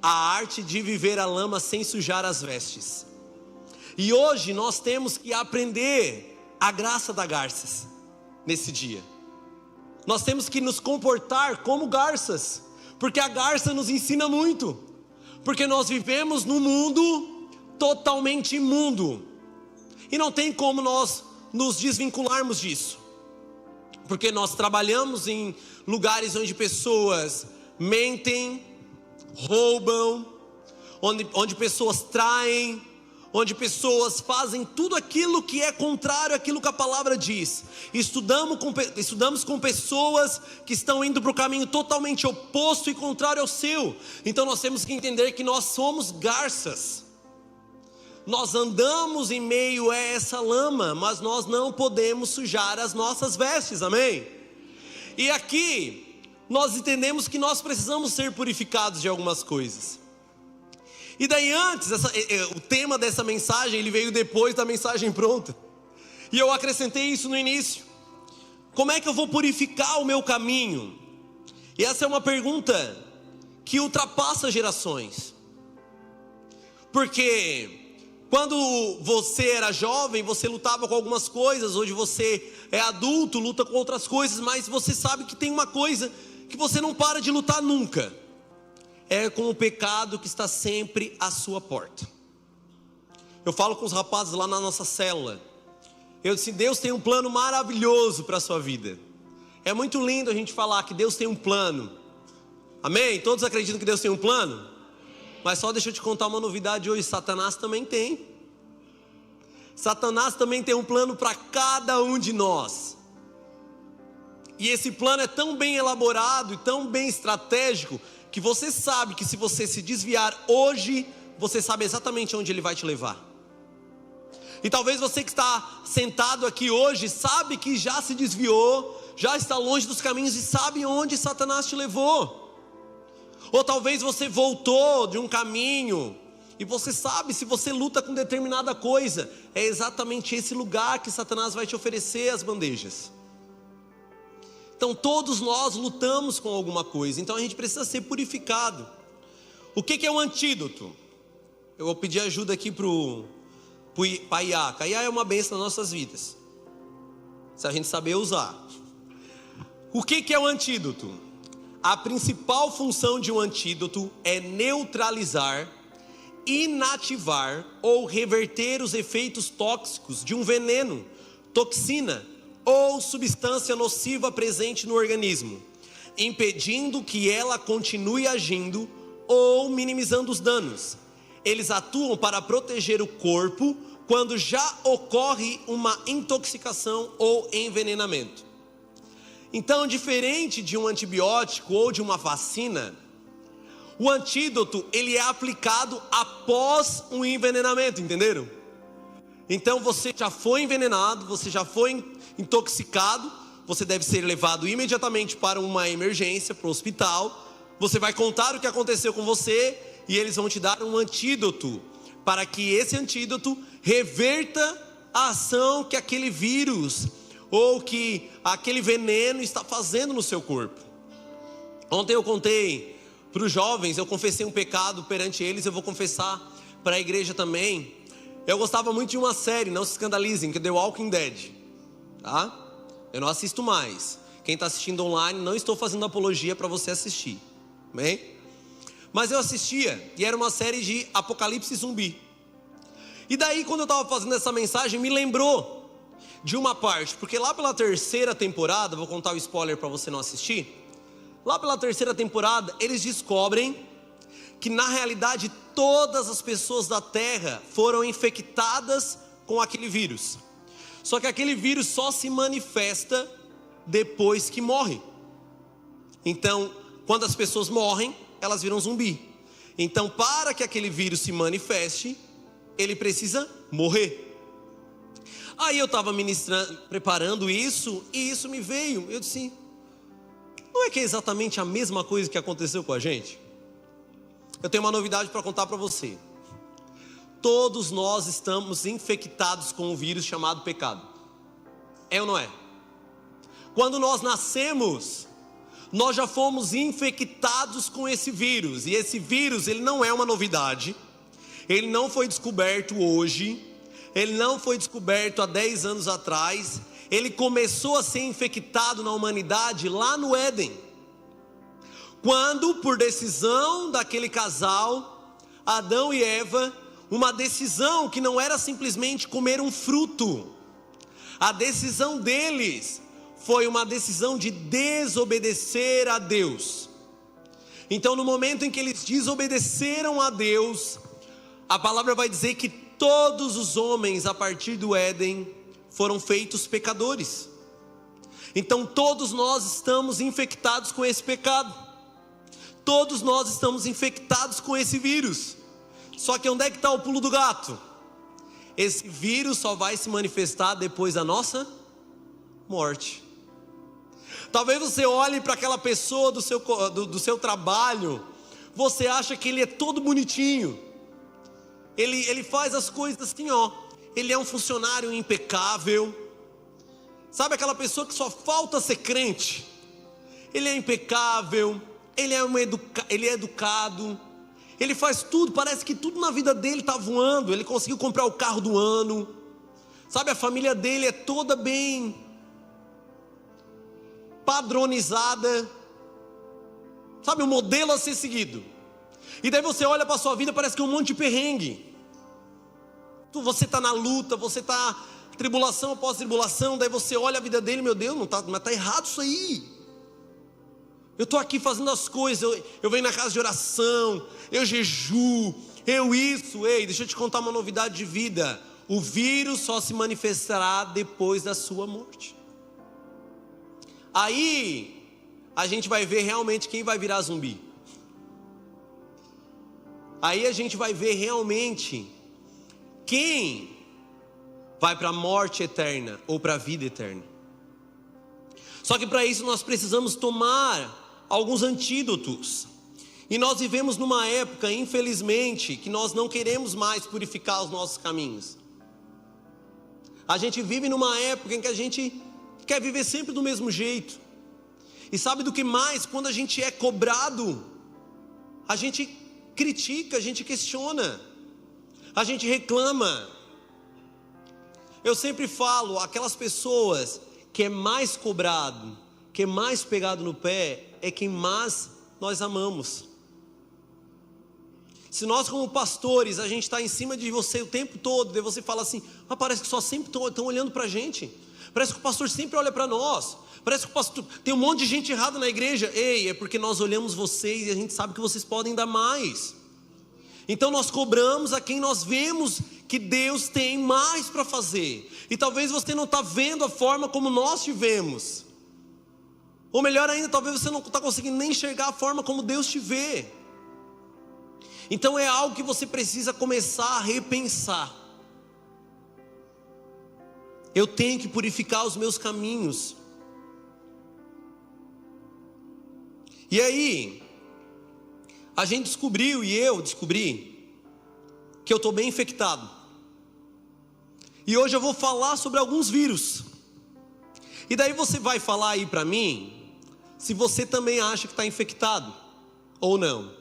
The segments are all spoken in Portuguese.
a arte de viver a lama sem sujar as vestes. E hoje nós temos que aprender a graça da garças nesse dia. Nós temos que nos comportar como garças, porque a garça nos ensina muito. Porque nós vivemos num mundo totalmente imundo, e não tem como nós nos desvincularmos disso. Porque nós trabalhamos em lugares onde pessoas mentem, roubam, onde pessoas traem, onde pessoas fazem tudo aquilo que é contrário àquilo que a palavra diz. Estudamos com pessoas que estão indo para o caminho totalmente oposto e contrário ao seu. Então nós temos que entender que nós somos garças. Nós andamos em meio a essa lama, mas nós não podemos sujar as nossas vestes, amém? E aqui nós entendemos que nós precisamos ser purificados de algumas coisas. E daí antes, o tema dessa mensagem, ele veio depois da mensagem pronta. E eu acrescentei isso no início. Como é que eu vou purificar o meu caminho? E essa é uma pergunta que ultrapassa gerações. Porque quando você era jovem, você lutava com algumas coisas. Hoje você é adulto, luta com outras coisas. Mas você sabe que tem uma coisa que você não para de lutar nunca. É com o pecado que está sempre à sua porta. Eu falo com os rapazes lá na nossa célula. Eu disse: Deus tem um plano maravilhoso para a sua vida. É muito lindo a gente falar que Deus tem um plano. Amém? Todos acreditam que Deus tem um plano? Mas só deixa eu te contar uma novidade hoje. Satanás também tem. Satanás também tem um plano para cada um de nós. E esse plano é tão bem elaborado e tão bem estratégico, que você sabe que se você se desviar hoje, você sabe exatamente onde ele vai te levar. E talvez você que está sentado aqui hoje, sabe que já se desviou, já está longe dos caminhos e sabe onde Satanás te levou. Ou talvez você voltou de um caminho, e você sabe, se você luta com determinada coisa, é exatamente esse lugar que Satanás vai te oferecer as bandejas. Então todos nós lutamos com alguma coisa, então a gente precisa ser purificado. O que é um antídoto? Eu vou pedir ajuda aqui para o Iá. Iá é uma bênção nas nossas vidas, se a gente saber usar. O que é um antídoto? A principal função de um antídoto é neutralizar, inativar ou reverter os efeitos tóxicos de um veneno, toxina ou substância nociva presente no organismo, impedindo que ela continue agindo ou minimizando os danos. Eles atuam para proteger o corpo quando já ocorre uma intoxicação ou envenenamento. Então, diferente de um antibiótico ou de uma vacina, o antídoto ele é aplicado após um envenenamento, entenderam? Então você já foi envenenado, você já foi intoxicado, você deve ser levado imediatamente para uma emergência, para o hospital. Você vai contar o que aconteceu com você e eles vão te dar um antídoto, para que esse antídoto reverta a ação que aquele vírus ou que aquele veneno está fazendo no seu corpo. Ontem eu contei para os jovens, eu confessei um pecado perante eles, eu vou confessar para a igreja também. Eu gostava muito de uma série, não se escandalizem, que é The Walking Dead, tá? Eu não assisto mais. Quem está assistindo online, não estou fazendo apologia para você assistir, amém? Mas eu assistia, e era uma série de apocalipse zumbi. E daí quando eu estava fazendo essa mensagem, me lembrou de uma parte, porque lá pela terceira temporada, vou contar o spoiler para você não assistir. Lá pela terceira temporada, eles descobrem que na realidade todas as pessoas da terra foram infectadas com aquele vírus. Só que aquele vírus só se manifesta depois que morre. Então, quando as pessoas morrem, elas viram zumbi. Então, para que aquele vírus se manifeste, ele precisa morrer. Aí eu estava preparando isso, e isso me veio. Eu disse: não é que é exatamente a mesma coisa que aconteceu com a gente? Eu tenho uma novidade para contar para você. Todos nós estamos infectados com um vírus chamado pecado. É ou não é? Quando nós nascemos, nós já fomos infectados com esse vírus. E esse vírus, ele não é uma novidade. Ele não foi descoberto hoje. Ele não foi descoberto há 10 anos atrás. Ele começou a ser infectado na humanidade lá no Éden, quando, por decisão daquele casal, Adão e Eva, uma decisão que não era simplesmente comer um fruto. A decisão deles foi uma decisão de desobedecer a Deus. Então, no momento em que eles desobedeceram a Deus, a palavra vai dizer que todos os homens a partir do Éden foram feitos pecadores. Então todos nós estamos infectados com esse pecado. Todos nós estamos infectados com esse vírus. Só que onde é que está o pulo do gato? Esse vírus só vai se manifestar depois da nossa morte. Talvez você olhe para aquela pessoa do seu trabalho, você acha que ele é todo bonitinho. Ele faz as coisas assim, ó. Ele é um funcionário impecável. Sabe aquela pessoa que só falta ser crente? Ele é impecável, ele é educado, ele faz tudo, parece que tudo na vida dele está voando. Ele conseguiu comprar o carro do ano. Sabe, a família dele é toda bem padronizada. Sabe, o modelo a ser seguido. E daí você olha para a sua vida, parece que é um monte de perrengue. Você está na luta, você está tribulação após tribulação. Daí você olha a vida dele, meu Deus, mas está errado isso aí. Eu estou aqui fazendo as coisas, eu venho na casa de oração, eu jejuo, Ei, deixa eu te contar uma novidade de vida. O vírus só se manifestará depois da sua morte. Aí a gente vai ver realmente quem vai virar zumbi. Aí a gente vai ver realmente quem vai para a morte eterna ou para a vida eterna. Só que para isso nós precisamos tomar alguns antídotos. E nós vivemos numa época, infelizmente, que nós não queremos mais purificar os nossos caminhos. A gente vive numa época em que a gente quer viver sempre do mesmo jeito. E sabe do que mais? Quando a gente é cobrado, a gente critica, a gente questiona, a gente reclama. Eu sempre falo, aquelas pessoas que é mais cobrado, que é mais pegado no pé, é quem mais nós amamos. Se nós como pastores, a gente está em cima de você o tempo todo, e você fala assim, mas parece que só sempre estão olhando para a gente, parece que o pastor sempre olha para nós, parece que o pastor, tem um monte de gente errada na igreja. Ei, é porque nós olhamos vocês e a gente sabe que vocês podem dar mais. Então nós cobramos a quem nós vemos que Deus tem mais para fazer. E talvez você não está vendo a forma como nós te vemos. Ou melhor ainda, talvez você não está conseguindo nem enxergar a forma como Deus te vê. Então é algo que você precisa começar a repensar. Eu tenho que purificar os meus caminhos. E aí, a gente descobriu, e eu descobri, que eu estou bem infectado. E hoje eu vou falar sobre alguns vírus. E daí você vai falar aí para mim, se você também acha que está infectado, ou não.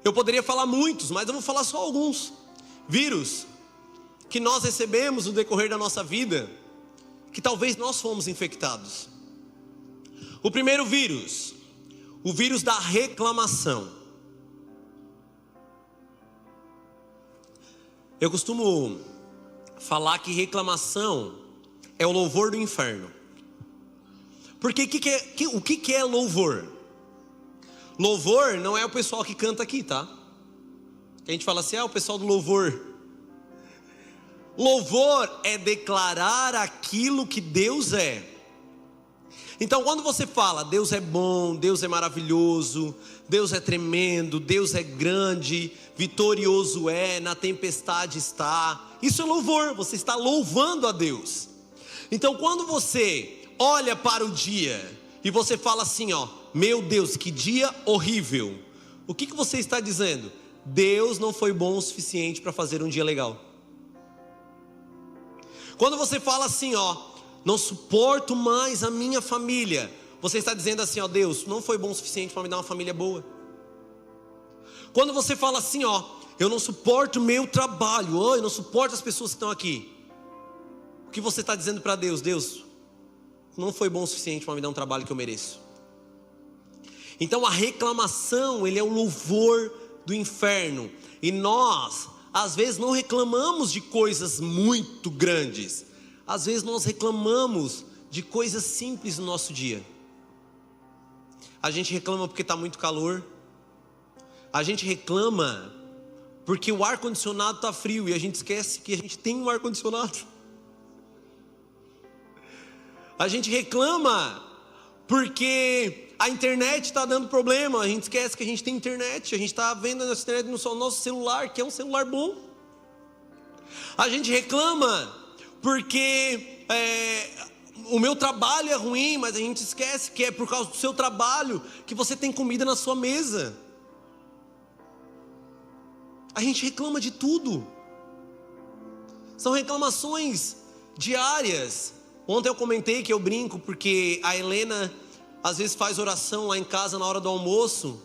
Eu poderia falar muitos, mas eu vou falar só alguns. Vírus que nós recebemos no decorrer da nossa vida, que talvez nós fomos infectados. O primeiro vírus, o vírus da reclamação. Eu costumo falar que reclamação é o louvor do inferno. Porque o que é louvor? Louvor não é o pessoal que canta aqui, tá? A gente fala assim, o pessoal do louvor. Louvor é declarar aquilo que Deus é. Então quando você fala, Deus é bom, Deus é maravilhoso, Deus é tremendo, Deus é grande, vitorioso é, na tempestade está. Isso é louvor, você está louvando a Deus. Então quando você olha para o dia e você fala assim, meu Deus, que dia horrível. O que você está dizendo? Deus não foi bom o suficiente para fazer um dia legal. Quando você fala assim, não suporto mais a minha família, você está dizendo assim, ó, Deus, não foi bom o suficiente para me dar uma família boa. Quando você fala assim, ó, eu não suporto o meu trabalho, ó, eu não suporto as pessoas que estão aqui. O que você está dizendo para Deus? Deus, não foi bom o suficiente para me dar um trabalho que eu mereço. Então a reclamação, ele é o louvor do inferno. E nós, às vezes, não reclamamos de coisas muito grandes. Às vezes nós reclamamos de coisas simples no nosso dia. A gente reclama porque está muito calor. A gente reclama porque o ar-condicionado está frio e a gente esquece que a gente tem um ar-condicionado. A gente reclama porque a internet está dando problema. A gente esquece que a gente tem internet. A gente está vendo a nossa internet no nosso celular, que é um celular bom. A gente reclama porque o meu trabalho é ruim, mas a gente esquece que é por causa do seu trabalho que você tem comida na sua mesa. A gente reclama de tudo. São reclamações diárias. Ontem eu comentei que eu brinco porque a Helena às vezes faz oração lá em casa na hora do almoço.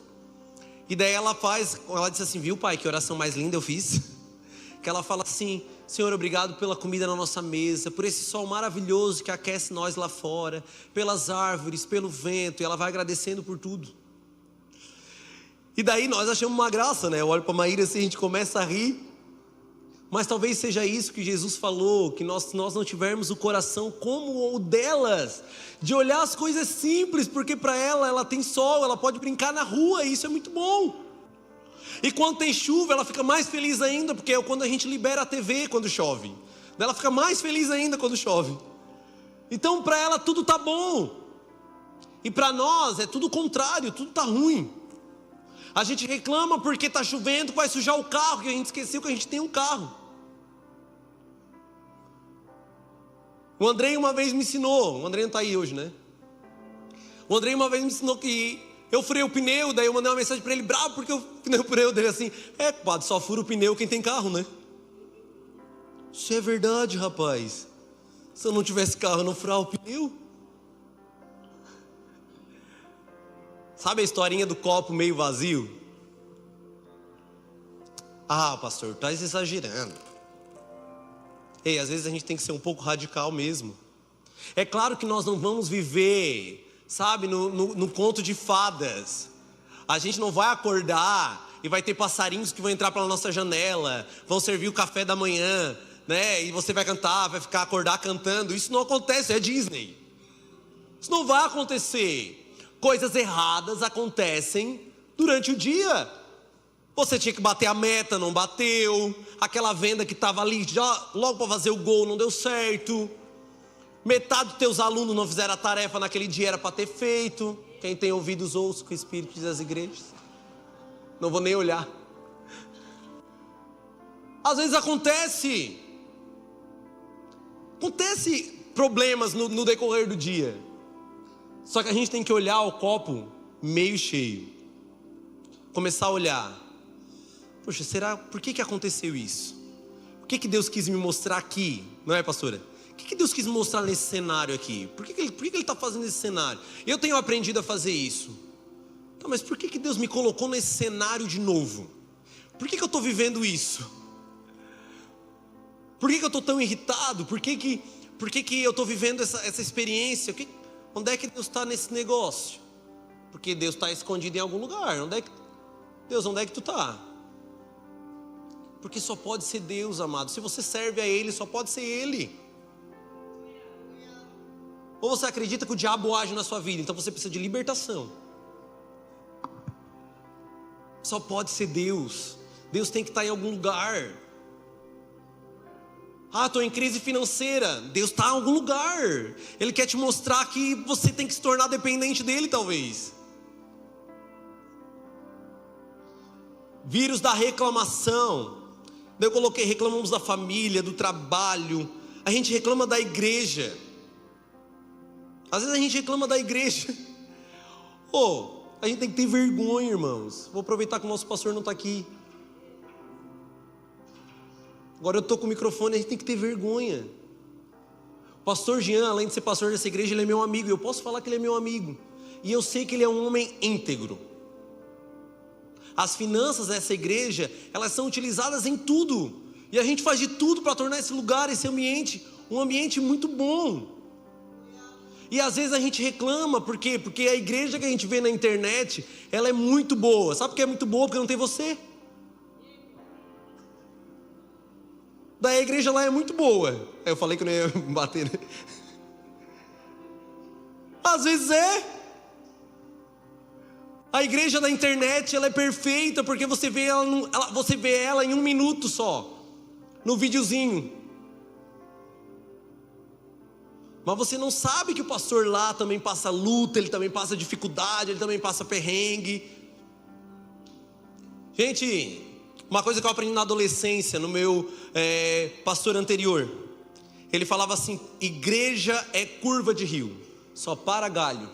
E daí ela disse assim, viu pai, que oração mais linda eu fiz? Que ela fala assim, Senhor, obrigado pela comida na nossa mesa, por esse sol maravilhoso que aquece nós lá fora, pelas árvores, pelo vento, e ela vai agradecendo por tudo. E daí nós achamos uma graça, né? Eu olho para a Maíra assim, a gente começa a rir. Mas talvez seja isso que Jesus falou, que nós não tivermos o coração como o delas, de olhar as coisas simples, porque para ela tem sol, ela pode brincar na rua, e isso é muito bom. E quando tem chuva, ela fica mais feliz ainda, porque é quando a gente libera a TV quando chove. Ela fica mais feliz ainda quando chove. Então para ela tudo está bom. E para nós é tudo o contrário, tudo está ruim. A gente reclama porque está chovendo, vai sujar o carro, que a gente esqueceu que a gente tem um carro. O Andrei uma vez me ensinou, o Andrei não está aí hoje, né? O Andrei uma vez me ensinou que eu furei o pneu, daí eu mandei uma mensagem para ele, bravo, porque eu furei o pneu dele assim. Padre, só fura o pneu quem tem carro, né? Isso é verdade, rapaz. Se eu não tivesse carro, eu não furava o pneu. Sabe a historinha do copo meio vazio? Ah, pastor, está exagerando. Ei, às vezes a gente tem que ser um pouco radical mesmo. É claro que nós não vamos viver, sabe, no conto de fadas. A gente não vai acordar e vai ter passarinhos que vão entrar pela nossa janela, vão servir o café da manhã, né? E você vai cantar, vai acordar cantando. Isso não acontece, é Disney. Isso não vai acontecer. Coisas erradas acontecem durante o dia. Você tinha que bater a meta, não bateu. Aquela venda que estava ali já logo para fazer o gol não deu certo. Metade dos teus alunos não fizeram a tarefa naquele dia, era para ter feito. Quem tem ouvidos ouça o que o Espírito diz às igrejas. Não vou nem olhar. Às vezes acontece problemas no decorrer do dia. Só que a gente tem que olhar o copo meio cheio. Começar a olhar. Poxa, por que aconteceu isso? O que Deus quis me mostrar aqui? Não é, pastora? O que Deus quis me mostrar nesse cenário aqui? Por que Ele está fazendo esse cenário? Eu tenho aprendido a fazer isso. Então, mas por que Deus me colocou nesse cenário de novo? Por que eu estou vivendo isso? Por que eu estou tão irritado? Por que eu estou vivendo essa experiência? Onde é que Deus está nesse negócio? Porque Deus está escondido em algum lugar. Onde é que tu está? Porque só pode ser Deus, amado. Se você serve a Ele, só pode ser Ele. Ou você acredita que o diabo age na sua vida, então você precisa de libertação. Só pode ser Deus. Deus tem que estar em algum lugar. Estou em crise financeira. Deus está em algum lugar. Ele quer te mostrar que você tem que se tornar dependente dele, talvez. Vírus da reclamação. Eu coloquei, reclamamos da família, do trabalho. A gente reclama da igreja. Às vezes a gente reclama da igreja. A gente tem que ter vergonha, irmãos. Vou aproveitar que o nosso pastor não está aqui. Agora eu estou com o microfone, a gente tem que ter vergonha. O pastor Jean, além de ser pastor dessa igreja, ele é meu amigo. Eu posso falar que ele é meu amigo. e eu sei que ele é um homem íntegro. As finanças dessa igreja, elas são utilizadas em tudo, e a gente faz de tudo para tornar esse lugar, esse ambiente, um ambiente muito bom. E às vezes a gente reclama, por quê? Porque a igreja que a gente vê na internet, ela é muito boa. Sabe por que é muito boa? Porque não tem você. Daí a igreja lá é muito boa. Eu falei que eu não ia bater, né? Às vezes é. A igreja da internet, ela é perfeita, porque você vê ela em 1 minuto só, no videozinho. Mas você não sabe que o pastor lá também passa luta, ele também passa dificuldade, ele também passa perrengue. Gente, uma coisa que eu aprendi na adolescência, no meu pastor anterior, ele falava assim: igreja é curva de rio, só para galho.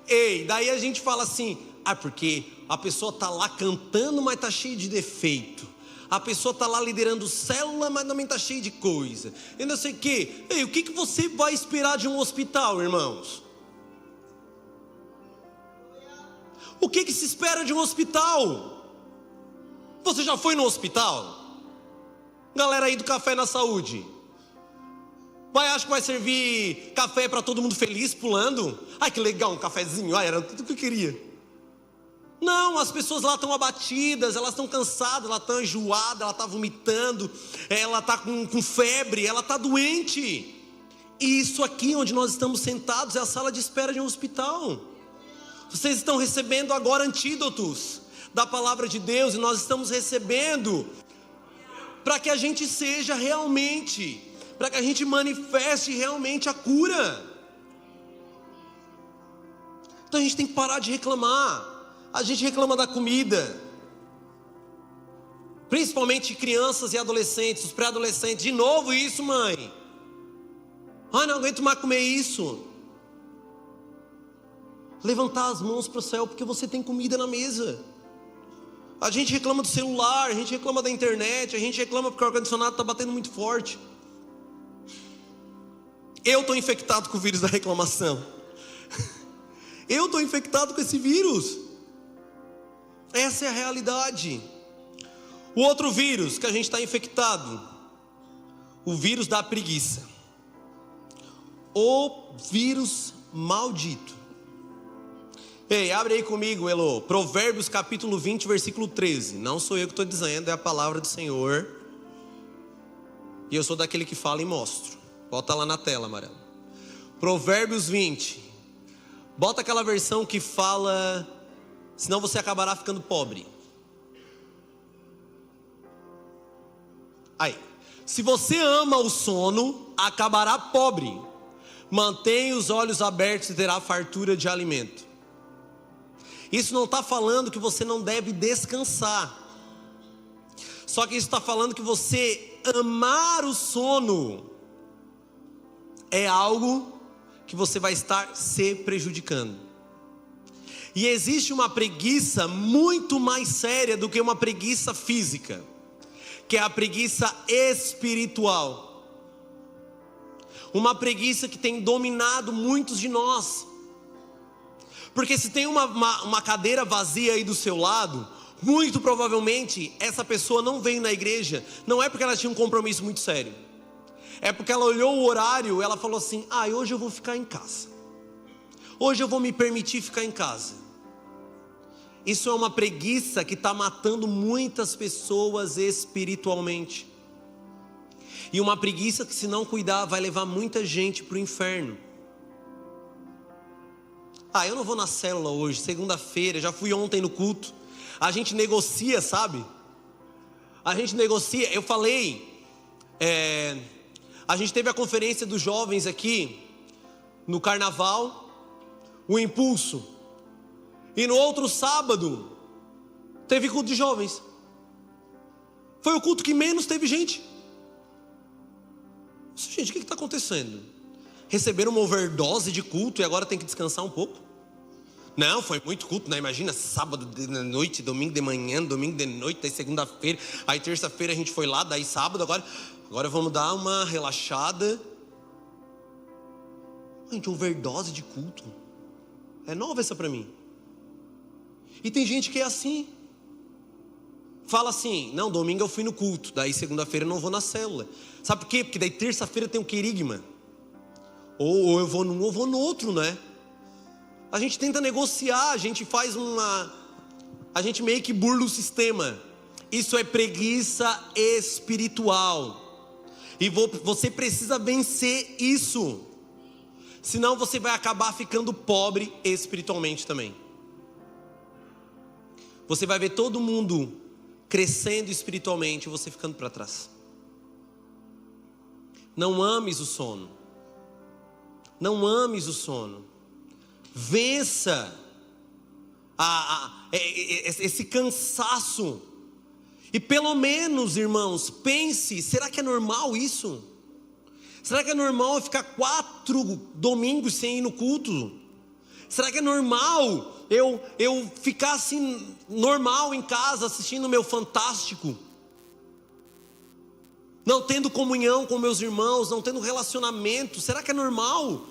Ei, daí a gente fala assim: porque a pessoa está lá cantando, mas está cheia de defeito. A pessoa está lá liderando célula, mas também está cheia de coisa. Eu não sei o quê. Ei, o que você vai esperar de um hospital, irmãos? O que se espera de um hospital? Você já foi no hospital? Galera aí do Café na Saúde, acho que vai servir café para todo mundo feliz, pulando? Ai, que legal, um cafezinho. Ai, era tudo que eu queria. Não, as pessoas lá estão abatidas, elas estão cansadas, ela está enjoada, ela está vomitando, ela está com febre, ela está doente. E isso aqui onde nós estamos sentados é a sala de espera de um hospital. Vocês estão recebendo agora antídotos da palavra de Deus, e nós estamos recebendo para que a gente seja realmente, para que a gente manifeste realmente a cura. Então a gente tem que parar de reclamar. A gente reclama da comida, principalmente crianças e adolescentes, os pré-adolescentes. De novo isso, mãe? Ai, não aguento mais comer isso. Levantar as mãos para o céu, porque você tem comida na mesa. A gente reclama do celular, a gente reclama da internet, a gente reclama porque o ar-condicionado está batendo muito forte. Eu estou infectado com o vírus da reclamação. Eu estou infectado com esse vírus. Essa é a realidade. O outro vírus que a gente está infectado, o vírus da preguiça. O vírus maldito. Ei, abre aí comigo, Elô. Provérbios capítulo 20, versículo 13. Não sou eu que estou dizendo, é a palavra do Senhor. E eu sou daquele que fala e mostro. Bota lá na tela, amarelo. Provérbios 20. Bota aquela versão que fala: senão você acabará ficando pobre. Aí, se você ama o sono, acabará pobre. Mantenha os olhos abertos e terá fartura de alimento. Isso não está falando que você não deve descansar. Só que isso está falando que você amar o sono é algo que você vai estar se prejudicando. E existe uma preguiça muito mais séria do que uma preguiça física, que é a preguiça espiritual. Uma preguiça que tem dominado muitos de nós. Porque se tem uma cadeira vazia aí do seu lado, muito provavelmente essa pessoa não veio na igreja, não é porque ela tinha um compromisso muito sério. É porque ela olhou o horário, ela falou assim: hoje eu vou ficar em casa. Hoje eu vou me permitir ficar em casa. Isso é uma preguiça que está matando muitas pessoas espiritualmente. E uma preguiça que, se não cuidar, vai levar muita gente para o inferno. Eu não vou na célula hoje, segunda-feira, já fui ontem no culto. A gente negocia, sabe? A gente negocia. Eu falei, a gente teve a conferência dos jovens aqui no carnaval, o Impulso. E no outro sábado teve culto de jovens. Foi o culto que menos teve gente. Gente, o que está acontecendo? Receberam uma overdose de culto e agora tem que descansar um pouco? Não, foi muito culto, né? Imagina, sábado de noite, domingo de manhã, domingo de noite, daí segunda-feira, aí terça-feira a gente foi lá, daí sábado, agora vamos dar uma relaxada. Gente, overdose de culto. É nova essa para mim. E tem gente que é assim. Fala assim, não, domingo eu fui no culto, daí segunda-feira eu não vou na célula. Sabe por quê? Porque daí terça-feira tem um querigma. Ou eu vou num ou vou no outro, né? A gente tenta negociar, a gente faz a gente meio que burla o sistema. Isso é preguiça espiritual. E você precisa vencer isso. Senão você vai acabar ficando pobre espiritualmente também. Você vai ver todo mundo crescendo espiritualmente e você ficando para trás. Não ames o sono. Não ames o sono. Vença esse cansaço. E pelo menos, irmãos, pense, será que é normal isso? Será que é normal eu ficar 4 domingos sem ir no culto? Será que é normal eu ficar assim, normal em casa, assistindo meu Fantástico? Não tendo comunhão com meus irmãos, não tendo relacionamento? Será que é normal?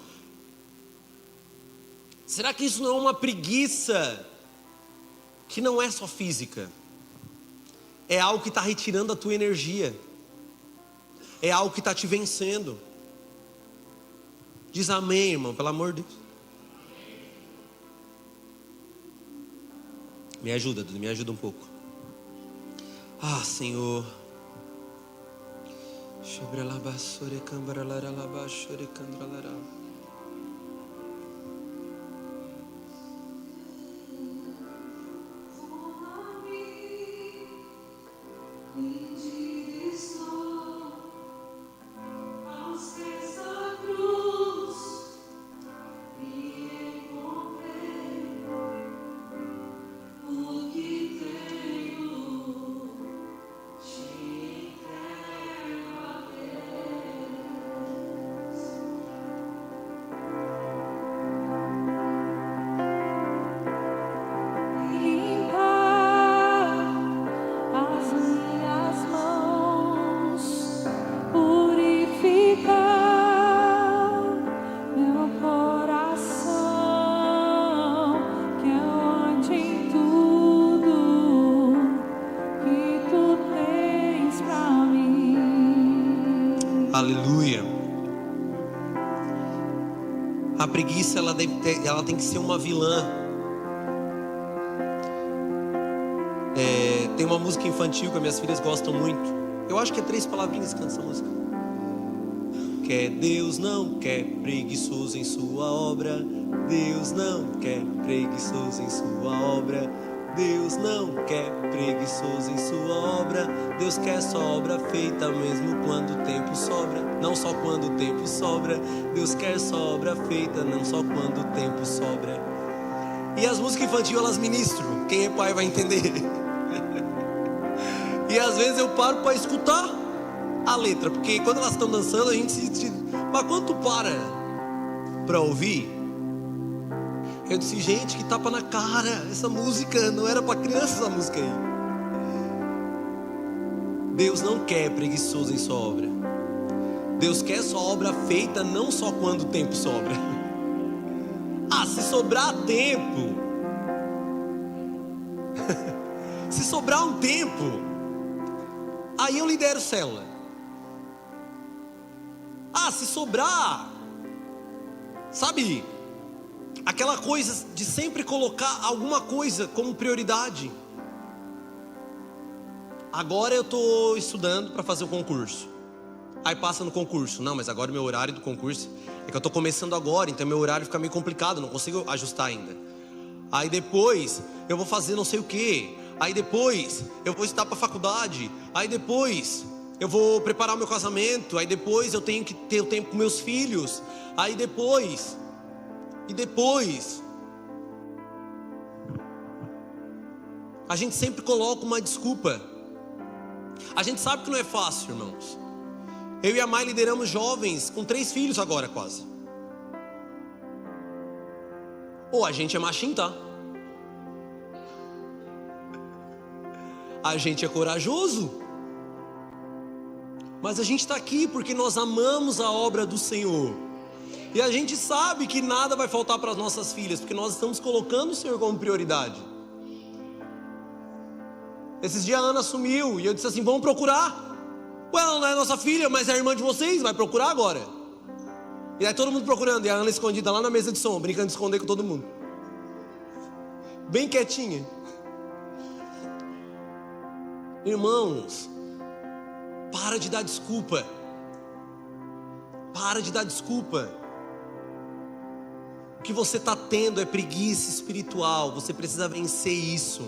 Será que isso não é uma preguiça que não é só física? É algo que está retirando a tua energia. É algo que está te vencendo. Diz amém, irmão, pelo amor de Deus. Me ajuda, Dudu, me ajuda um pouco. Ah, Senhor. Aleluia. A preguiça ela tem que ser uma vilã. Tem uma música infantil que as minhas filhas gostam muito. Eu acho que é 3 palavrinhas que canta essa música. Que é: Deus não quer preguiçoso em sua obra. Deus não quer preguiçoso em sua obra. Deus não quer preguiçoso em sua obra. Deus quer só obra feita mesmo quando o tempo sobra. Não só quando o tempo sobra. Deus quer só obra feita, não só quando o tempo sobra. E as músicas infantis elas ministram. Quem é pai vai entender. E às vezes eu paro para escutar a letra, porque quando elas estão dançando a gente se... Mas quando tu para ouvir, eu disse, gente, que tapa na cara. Essa música não era para criança, essa música aí. Deus não quer preguiçoso em sua obra. Deus quer sua obra feita não só quando o tempo sobra. Ah, se sobrar tempo. Se sobrar um tempo, aí eu lidero célula. Ah, se sobrar, sabe, aquela coisa de sempre colocar alguma coisa como prioridade. Agora eu estou estudando para fazer o concurso. Aí passa no concurso. Não, mas agora o meu horário do concurso é que eu estou começando agora, então meu horário fica meio complicado, não consigo ajustar ainda. Aí depois eu vou fazer não sei o que. Aí depois eu vou estudar para a faculdade. Aí depois eu vou preparar o meu casamento. Aí depois eu tenho que ter o tempo com meus filhos. Aí depois... E depois, a gente sempre coloca uma desculpa. A gente sabe que não é fácil, irmãos. Eu e a Mai lideramos jovens com 3 filhos agora quase. Ou a gente é machinho, tá? A gente é corajoso. Mas a gente está aqui porque nós amamos a obra do Senhor. E a gente sabe que nada vai faltar para as nossas filhas, porque nós estamos colocando o Senhor como prioridade. Esses dias a Ana sumiu, e eu disse assim, vamos procurar. Ué, ela não é nossa filha, mas é a irmã de vocês, vai procurar agora. E aí todo mundo procurando, e a Ana escondida lá na mesa de som, brincando de esconder com todo mundo. Bem quietinha. Irmãos, para de dar desculpa. Para de dar desculpa. O que você está tendo é preguiça espiritual. Você precisa vencer isso.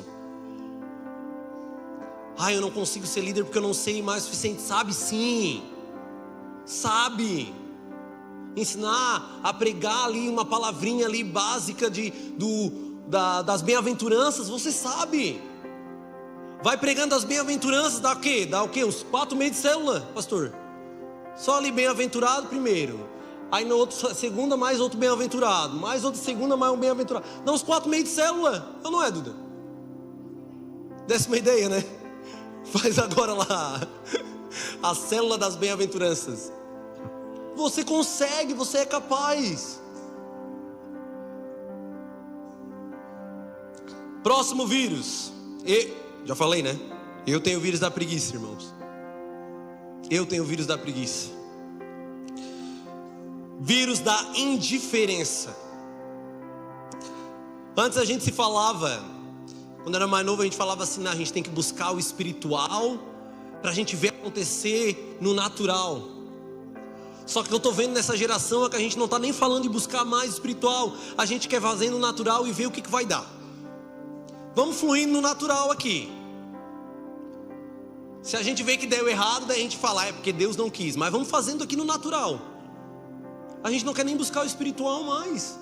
Eu não consigo ser líder porque eu não sei mais o suficiente. Sabe sim. Sabe. Ensinar a pregar ali uma palavrinha ali básica das bem-aventuranças. Você sabe. Vai pregando as bem-aventuranças. Dá o quê? Uns 4 meses de célula, pastor. Só ali bem-aventurado primeiro. Aí na outra segunda mais outro bem-aventurado. Mais outra segunda mais um bem-aventurado. Dá uns 4 meses de célula. Ou não é, Duda? Desse uma ideia, né? Faz agora lá a célula das bem-aventuranças. Você consegue, você é capaz. Próximo vírus. Já falei, né? Eu tenho o vírus da preguiça, irmãos. Eu tenho o vírus da preguiça. Vírus da indiferença. Antes a gente se falava, quando era mais novo a gente falava assim, a gente tem que buscar o espiritual para a gente ver acontecer no natural. Só que eu estou vendo nessa geração é que a gente não está nem falando de buscar mais espiritual. A gente quer fazer no natural e ver o que vai dar. Vamos fluindo no natural aqui. Se a gente vê que deu errado, daí a gente fala, é porque Deus não quis. Mas vamos fazendo aqui no natural. A gente não quer nem buscar o espiritual mais.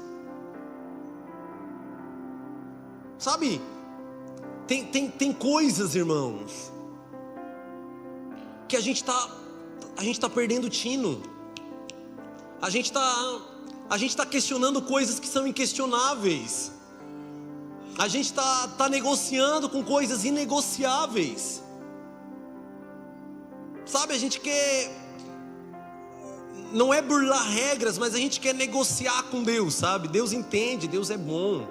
Sabe? Tem coisas, irmãos, que a gente tá perdendo o tino. A gente tá questionando coisas que são inquestionáveis. A gente tá negociando com coisas inegociáveis. Sabe, a gente quer, não é burlar regras, mas a gente quer negociar com Deus, sabe? Deus entende, Deus é bom,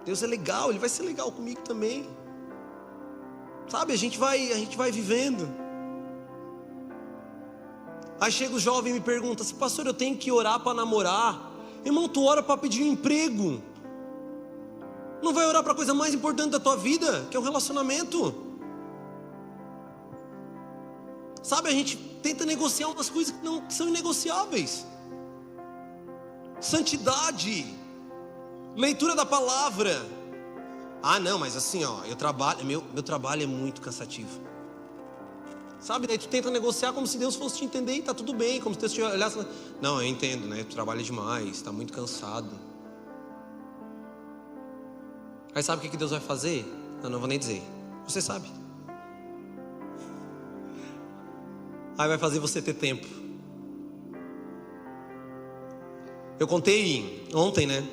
Deus é legal, Ele vai ser legal comigo também. Sabe, a gente vai vivendo. Aí chega o jovem e me pergunta assim, pastor, eu tenho que orar para namorar? Irmão, tu ora para pedir um emprego. Não vai orar para a coisa mais importante da tua vida, que é um relacionamento. Sabe, a gente tenta negociar umas coisas que são inegociáveis. Santidade, leitura da palavra. Não, mas assim, meu trabalho é muito cansativo. Sabe, daí tu tenta negociar como se Deus fosse te entender e tá tudo bem, como se Deus te olhasse. Não, eu entendo, né? Tu trabalha demais, tá muito cansado. Aí sabe o que Deus vai fazer? Eu não vou nem dizer. Você sabe. Aí vai fazer você ter tempo. Eu contei ontem, né?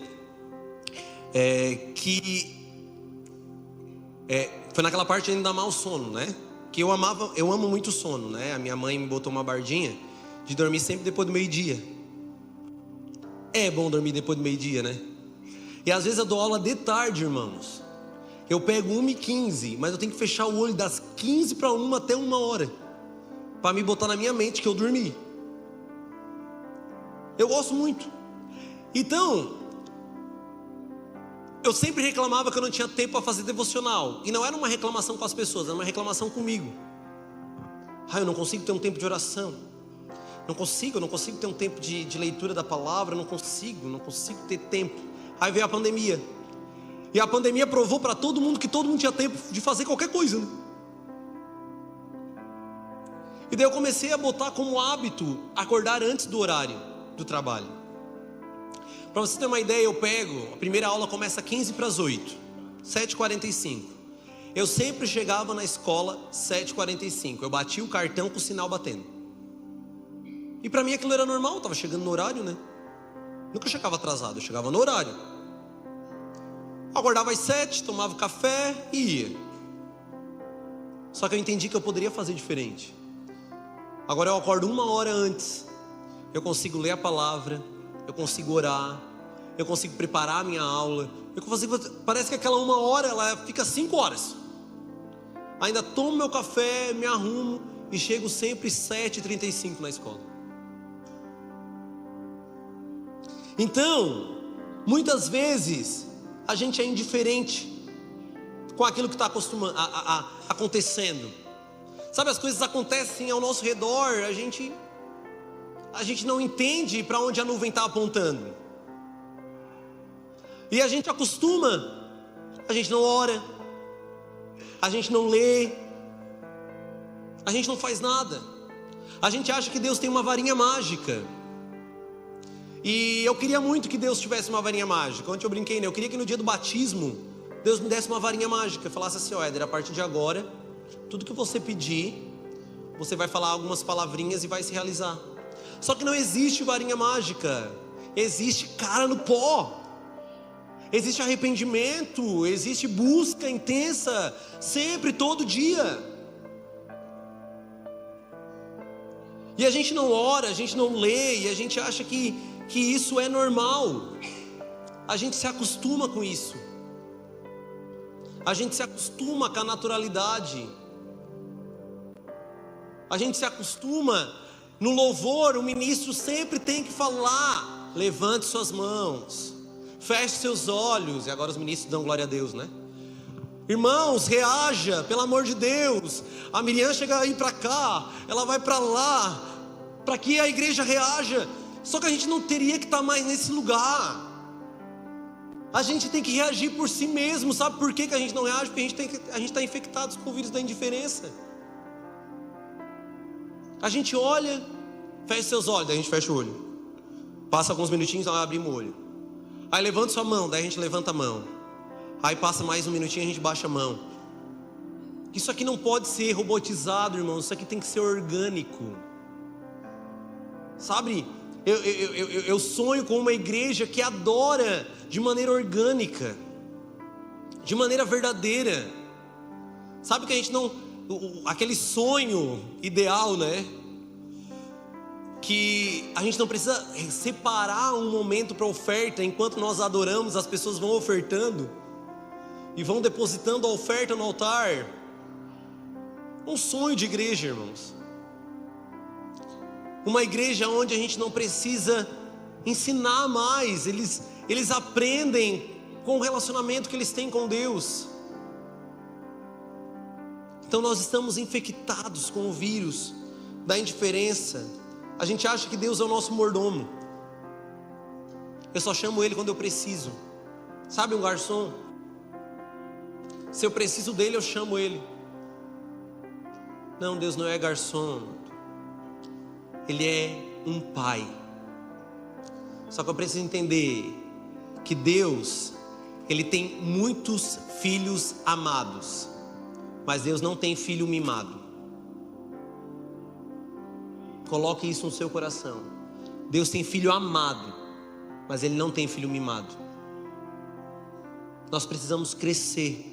Foi naquela parte ainda da mau sono, né? Que eu amo muito sono, né? A minha mãe me botou uma bardinha de dormir sempre depois do meio-dia. É bom dormir depois do meio-dia, né? E às vezes eu dou aula de tarde, irmãos. Eu pego 1h15, mas eu tenho que fechar o olho das 15 para 1 até 1h, para me botar na minha mente que eu dormi. Eu gosto muito. Então, eu sempre reclamava que eu não tinha tempo para fazer devocional. E não era uma reclamação com as pessoas, era uma reclamação comigo. Eu não consigo ter um tempo de oração. Eu não consigo ter um tempo de leitura da palavra. Eu não consigo ter tempo. Aí veio a pandemia. E a pandemia provou para todo mundo que todo mundo tinha tempo de fazer qualquer coisa, né? E daí eu comecei a botar como hábito acordar antes do horário do trabalho. Para você ter uma ideia, a primeira aula começa 7h45, 7h45. Eu sempre chegava na escola 7h45. Eu batia o cartão com o sinal batendo. E para mim aquilo era normal, eu estava chegando no horário, né? Nunca chegava atrasado, eu chegava no horário. Acordava às 7, tomava café e ia. Só que eu entendi que eu poderia fazer diferente. Agora eu acordo 1 hora antes. eu consigo ler a palavra, eu consigo orar, eu consigo preparar a minha aula, parece que aquela 1 hora, ela fica 5 horas. Ainda tomo meu café, me arrumo e chego sempre 7h35 na escola. Então, muitas vezes, a gente é indiferente com aquilo que está acontecendo. Sabe, as coisas acontecem ao nosso redor, a gente não entende para onde a nuvem está apontando. E a gente acostuma, a gente não ora, a gente não lê, a gente não faz nada. A gente acha que Deus tem uma varinha mágica. E eu queria muito que Deus tivesse uma varinha mágica. Ontem eu brinquei, né? Eu queria que no dia do batismo Deus me desse uma varinha mágica, falasse assim: ó, Éder, a partir de agora, tudo que você pedir, você vai falar algumas palavrinhas e vai se realizar. Só que não existe varinha mágica. Existe cara no pó. Existe arrependimento, existe busca intensa, sempre, todo dia. E a gente não ora, a gente não lê, e a gente acha que isso é normal. A gente se acostuma com isso. A gente se acostuma com a naturalidade. A gente se acostuma. No louvor, o ministro sempre tem que falar: levante suas mãos, feche seus olhos. E agora os ministros dão glória a Deus, né? Irmãos, reaja, pelo amor de Deus. A Miriam chega aí para cá, ela vai para lá, para que a igreja reaja. Só que a gente não teria que estar mais nesse lugar. A gente tem que reagir por si mesmo. Sabe por que a gente não reage? Porque a gente está infectado com o vírus da indiferença. A gente olha, fecha seus olhos, daí a gente fecha o olho. Passa alguns minutinhos, nós abrimos o olho. Aí levanta sua mão, daí a gente levanta a mão. Aí passa mais um minutinho, a gente baixa a mão. Isso aqui não pode ser robotizado, irmãos. Isso aqui tem que ser orgânico. Sabe, eu sonho com uma igreja que adora de maneira orgânica, de maneira verdadeira. Sabe que a gente não... aquele sonho ideal, né? Que a gente não precisa separar um momento para oferta. Enquanto nós adoramos, as pessoas vão ofertando e vão depositando a oferta no altar. Um sonho de igreja, irmãos. Uma igreja onde a gente não precisa ensinar mais. Eles aprendem com o relacionamento que eles têm com Deus. Então nós estamos infectados com o vírus da indiferença. A gente acha que Deus é o nosso mordomo. Eu só chamo Ele quando eu preciso. Sabe um garçom? Se eu preciso dele, eu chamo Ele. Não, Deus não é garçom. Ele é um pai. Só que eu preciso entender que Deus, Ele tem muitos filhos amados, mas Deus não tem filho mimado. Coloque isso no seu coração. Deus tem filho amado, mas Ele não tem filho mimado. Nós precisamos crescer.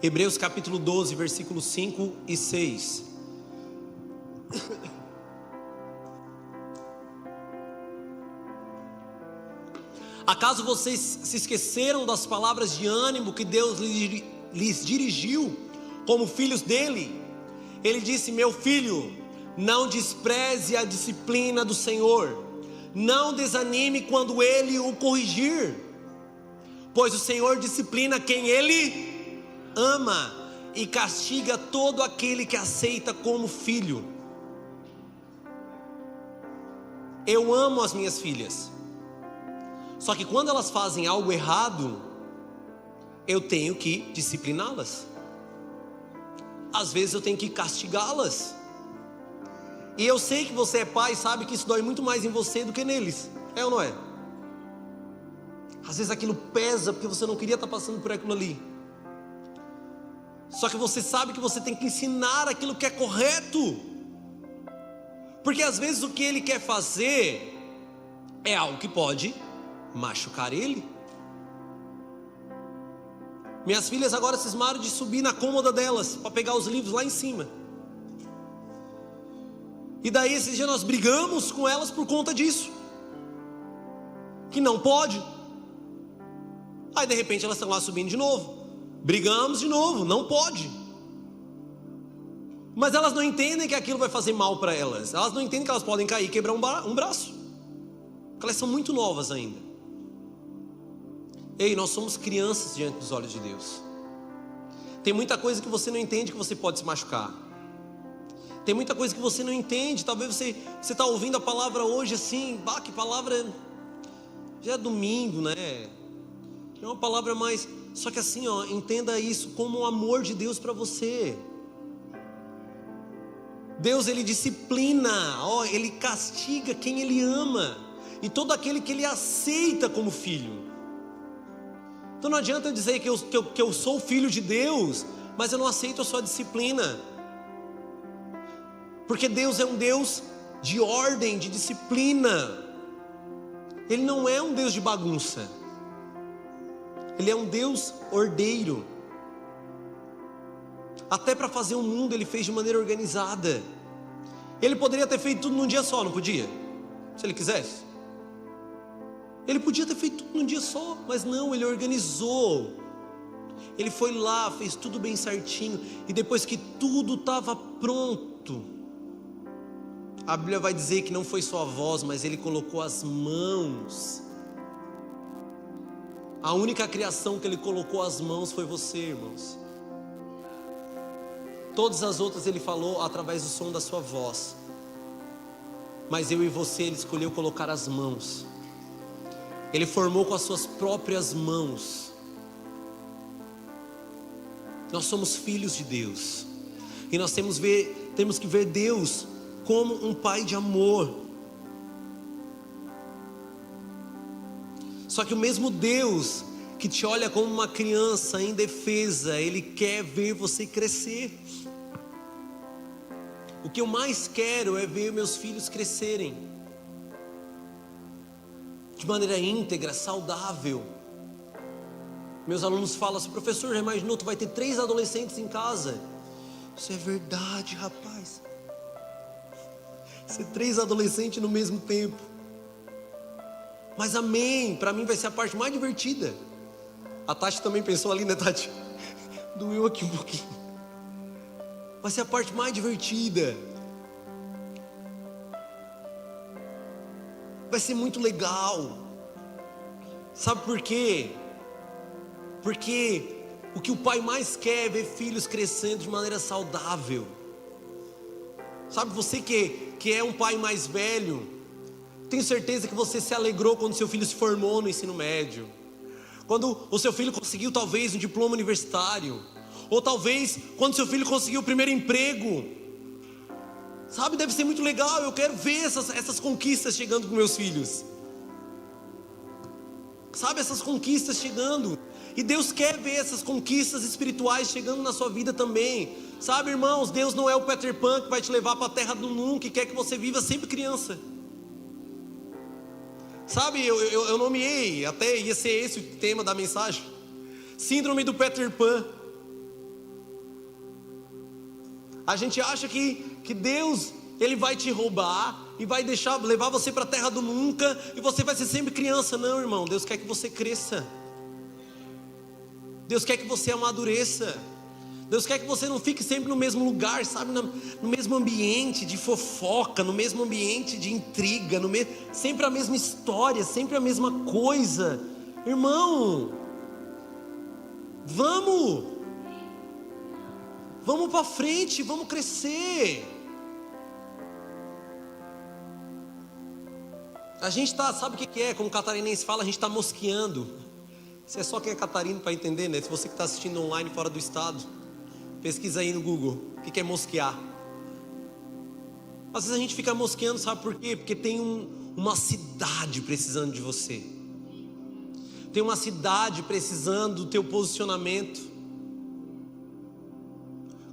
Hebreus capítulo 12, versículos 5 e 6. Acaso vocês se esqueceram das palavras de ânimo que Deus lhes dirigiu como filhos dele? Ele disse: meu filho, não despreze a disciplina do Senhor, não desanime quando Ele o corrigir, pois o Senhor disciplina quem Ele ama e castiga todo aquele que aceita como filho. Eu amo as minhas filhas, só que quando elas fazem algo errado, eu tenho que discipliná-las. Às vezes eu tenho que castigá-las. E eu sei que você é pai, sabe que isso dói muito mais em você do que neles. É ou não é? Às vezes aquilo pesa porque você não queria estar passando por aquilo ali. Só que você sabe que você tem que ensinar aquilo que é correto. Porque às vezes o que ele quer fazer é algo que pode machucar ele. Minhas filhas agora cismaram de subir na cômoda delas para pegar os livros lá em cima. E daí esses dias nós brigamos com elas por conta disso, que não pode. Aí de repente elas estão lá subindo de novo, brigamos de novo, não pode. Mas elas não entendem que aquilo vai fazer mal para elas. Elas não entendem que elas podem cair e quebrar um braço, porque elas são muito novas ainda. Ei, nós somos crianças diante dos olhos de Deus. Tem muita coisa que você não entende que você pode se machucar. Tem muita coisa que você não entende. Talvez você está ouvindo a palavra hoje assim, bah, que palavra, já é domingo, né? É uma palavra mais, só que assim, ó, entenda isso como o amor de Deus para você. Deus, Ele disciplina, ó, Ele castiga quem Ele ama, e todo aquele que Ele aceita como filho. Então não adianta eu dizer que eu sou filho de Deus, mas eu não aceito a sua disciplina. Porque Deus é um Deus de ordem, de disciplina. Ele não é um Deus de bagunça. Ele é um Deus ordeiro. Até para fazer o mundo Ele fez de maneira organizada. Ele poderia ter feito tudo num dia só, não podia? Se Ele quisesse. Ele podia ter feito tudo num dia só, mas não, Ele organizou. Ele foi lá, fez tudo bem certinho. E depois que tudo estava pronto, a Bíblia vai dizer que não foi só a voz, mas Ele colocou as mãos. A única criação que Ele colocou as mãos foi você, irmãos. Todas as outras Ele falou através do som da sua voz. Mas eu e você, Ele escolheu colocar as mãos. Ele formou com as suas próprias mãos. Nós somos filhos de Deus. E nós temos que ver Deus como um pai de amor. Só que o mesmo Deus que te olha como uma criança indefesa, Ele quer ver você crescer. O que eu mais quero é ver meus filhos crescerem de maneira íntegra, saudável. Meus alunos falam assim: professor, já imaginou, tu vai ter 3 adolescentes em casa? Isso é verdade, rapaz. Ser 3 adolescentes no mesmo tempo. Mas amém, para mim vai ser a parte mais divertida. A Tati também pensou ali, né, Tati? Doeu aqui um pouquinho. Vai ser a parte mais divertida. Vai ser muito legal. Sabe por quê? Porque o que o pai mais quer é ver filhos crescendo de maneira saudável. Sabe, você que é um pai mais velho, tenho certeza que você se alegrou quando seu filho se formou no ensino médio, quando o seu filho conseguiu talvez um diploma universitário, ou talvez quando seu filho conseguiu o primeiro emprego. Sabe, deve ser muito legal. Eu quero ver essas conquistas chegando com meus filhos. Sabe, essas conquistas chegando. E Deus quer ver essas conquistas espirituais chegando na sua vida também. Sabe, irmãos, Deus não é o Peter Pan que vai te levar para a terra do nunca e quer que você viva sempre criança. Sabe, eu nomeei, até ia ser esse o tema da mensagem: síndrome do Peter Pan. A gente acha que Deus, Ele vai te roubar e vai levar você para a terra do nunca, e você vai ser sempre criança. Não, irmão, Deus quer que você cresça. Deus quer que você amadureça. Deus quer que você não fique sempre no mesmo lugar, sabe, no mesmo ambiente de fofoca, no mesmo ambiente de intriga, sempre a mesma história, sempre a mesma coisa. Irmão, vamos para frente, vamos crescer. A gente está, sabe o que é? Como o catarinense fala, a gente está mosqueando. Isso é só quem é catarino para entender, né? Se você que está assistindo online fora do estado, pesquisa aí no Google, o que é mosquear. Às vezes a gente fica mosqueando, sabe por quê? Porque tem uma cidade precisando de você. Tem uma cidade precisando do teu posicionamento.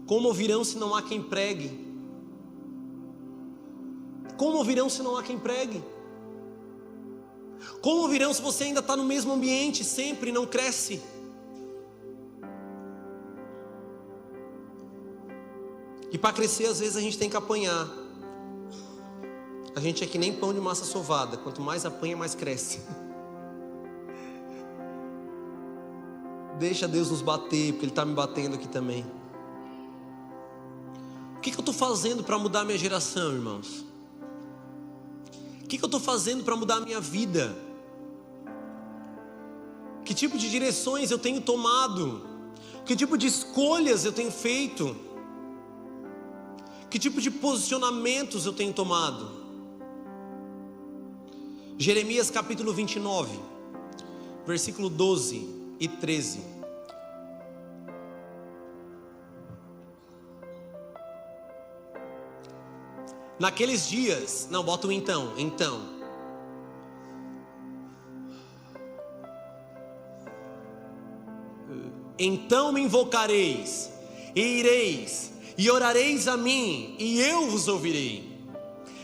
Como ouvirão se não há quem pregue? Como ouvirão se não há quem pregue? Como ouvirão se você ainda está no mesmo ambiente sempre e não cresce? E para crescer às vezes a gente tem que apanhar. A gente é que nem pão de massa sovada, quanto mais apanha, mais cresce. Deixa Deus nos bater, porque Ele está me batendo aqui também. O que eu estou fazendo para mudar minha geração, irmãos? O que eu estou fazendo para mudar a minha vida? Que tipo de direções eu tenho tomado? Que tipo de escolhas eu tenho feito? Que tipo de posicionamentos eu tenho tomado? Jeremias capítulo 29, versículo 12 e 13. Naqueles dias, não, bota o então. Então me invocareis, e ireis, e orareis a mim, e eu vos ouvirei.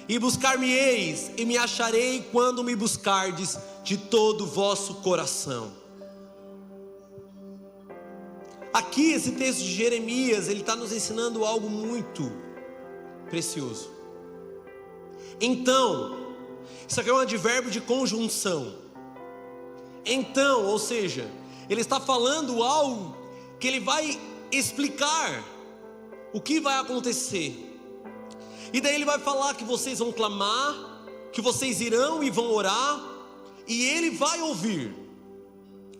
E buscar-me-eis, e me acharei quando me buscardes de todo o vosso coração. Aqui esse texto de Jeremias, ele está nos ensinando algo muito precioso. Então, isso aqui é um advérbio de conjunção. Então, ou seja, ele está falando algo que ele vai explicar o que vai acontecer. E daí ele vai falar que vocês vão clamar, que vocês irão e vão orar, e ele vai ouvir.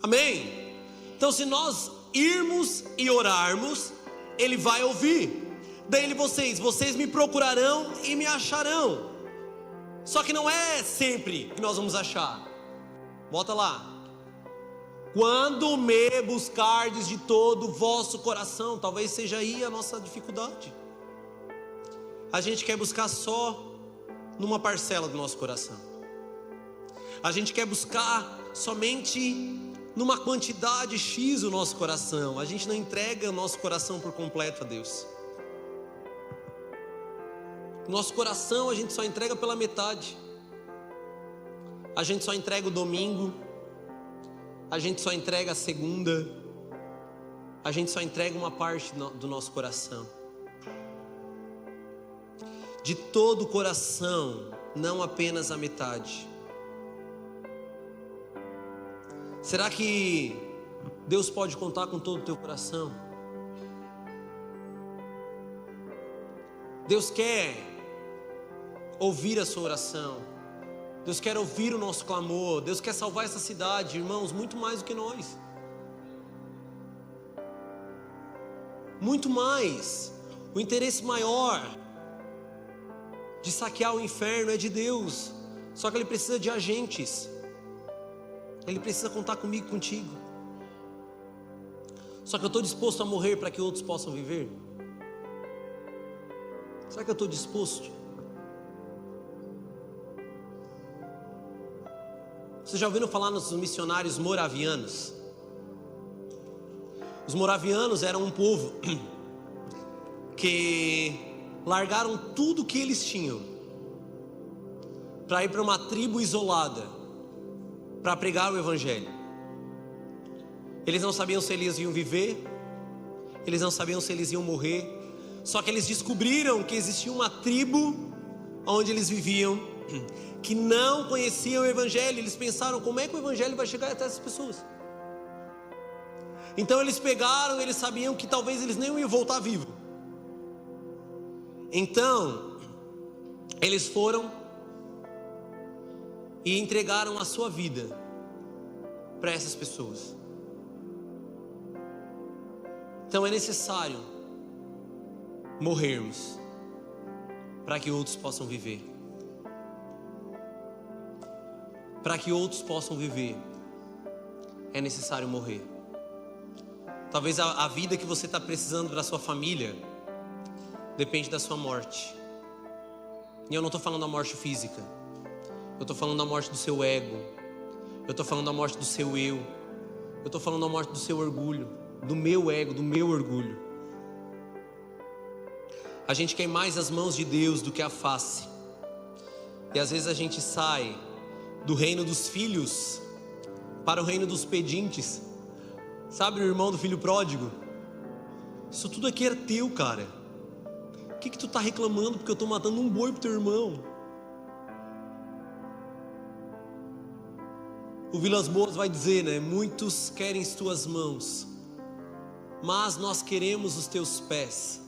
Amém? Então, se nós irmos e orarmos, ele vai ouvir. Daí vocês me procurarão e me acharão. Só que não é sempre que nós vamos achar. Volta lá. Quando me buscardes de todo o vosso coração. Talvez seja aí a nossa dificuldade. A gente quer buscar só numa parcela do nosso coração. A gente quer buscar somente numa quantidade X o nosso coração. A gente não entrega o nosso coração por completo a Deus. Nosso coração a gente só entrega pela metade. A gente só entrega o domingo. A gente só entrega a segunda. A gente só entrega uma parte do nosso coração. De todo o coração, não apenas a metade. Será que Deus pode contar com todo o teu coração? Deus quer ouvir a sua oração. Deus quer ouvir o nosso clamor. Deus quer salvar essa cidade, irmãos, muito mais do que nós. Muito mais. O interesse maior de saquear o inferno é de Deus. Só que Ele precisa de agentes. Ele precisa contar comigo e contigo. Só que eu estou disposto a morrer para que outros possam viver? Será que eu estou disposto? Vocês já ouviram falar nos missionários moravianos? Os moravianos eram um povo que largaram tudo que eles tinham para ir para uma tribo isolada, para pregar o evangelho. Eles não sabiam se eles iam viver, eles não sabiam se eles iam morrer. Só que eles descobriram que existia uma tribo onde eles viviam que não conheciam o evangelho. Eles pensaram, como é que o evangelho vai chegar até essas pessoas? Então eles pegaram, eles sabiam que talvez eles nem iam voltar vivos. Então eles foram e entregaram a sua vida para essas pessoas. Então é necessário morrermos para que outros possam viver. Para que outros possam viver, é necessário morrer. Talvez a vida que você está precisando para a sua família depende da sua morte. E eu não estou falando da morte física. Eu estou falando da morte do seu ego. Eu estou falando da morte do seu eu. Eu estou falando da morte do seu orgulho. Do meu ego, do meu orgulho. A gente quer mais as mãos de Deus do que a face. E às vezes a gente sai do reino dos filhos para o reino dos pedintes. Sabe o irmão do filho pródigo? Isso tudo aqui é teu, cara. O que tu tá reclamando porque eu tô matando um boi pro teu irmão? O Vilas Boas vai dizer, né? Muitos querem as tuas mãos, mas nós queremos os teus pés.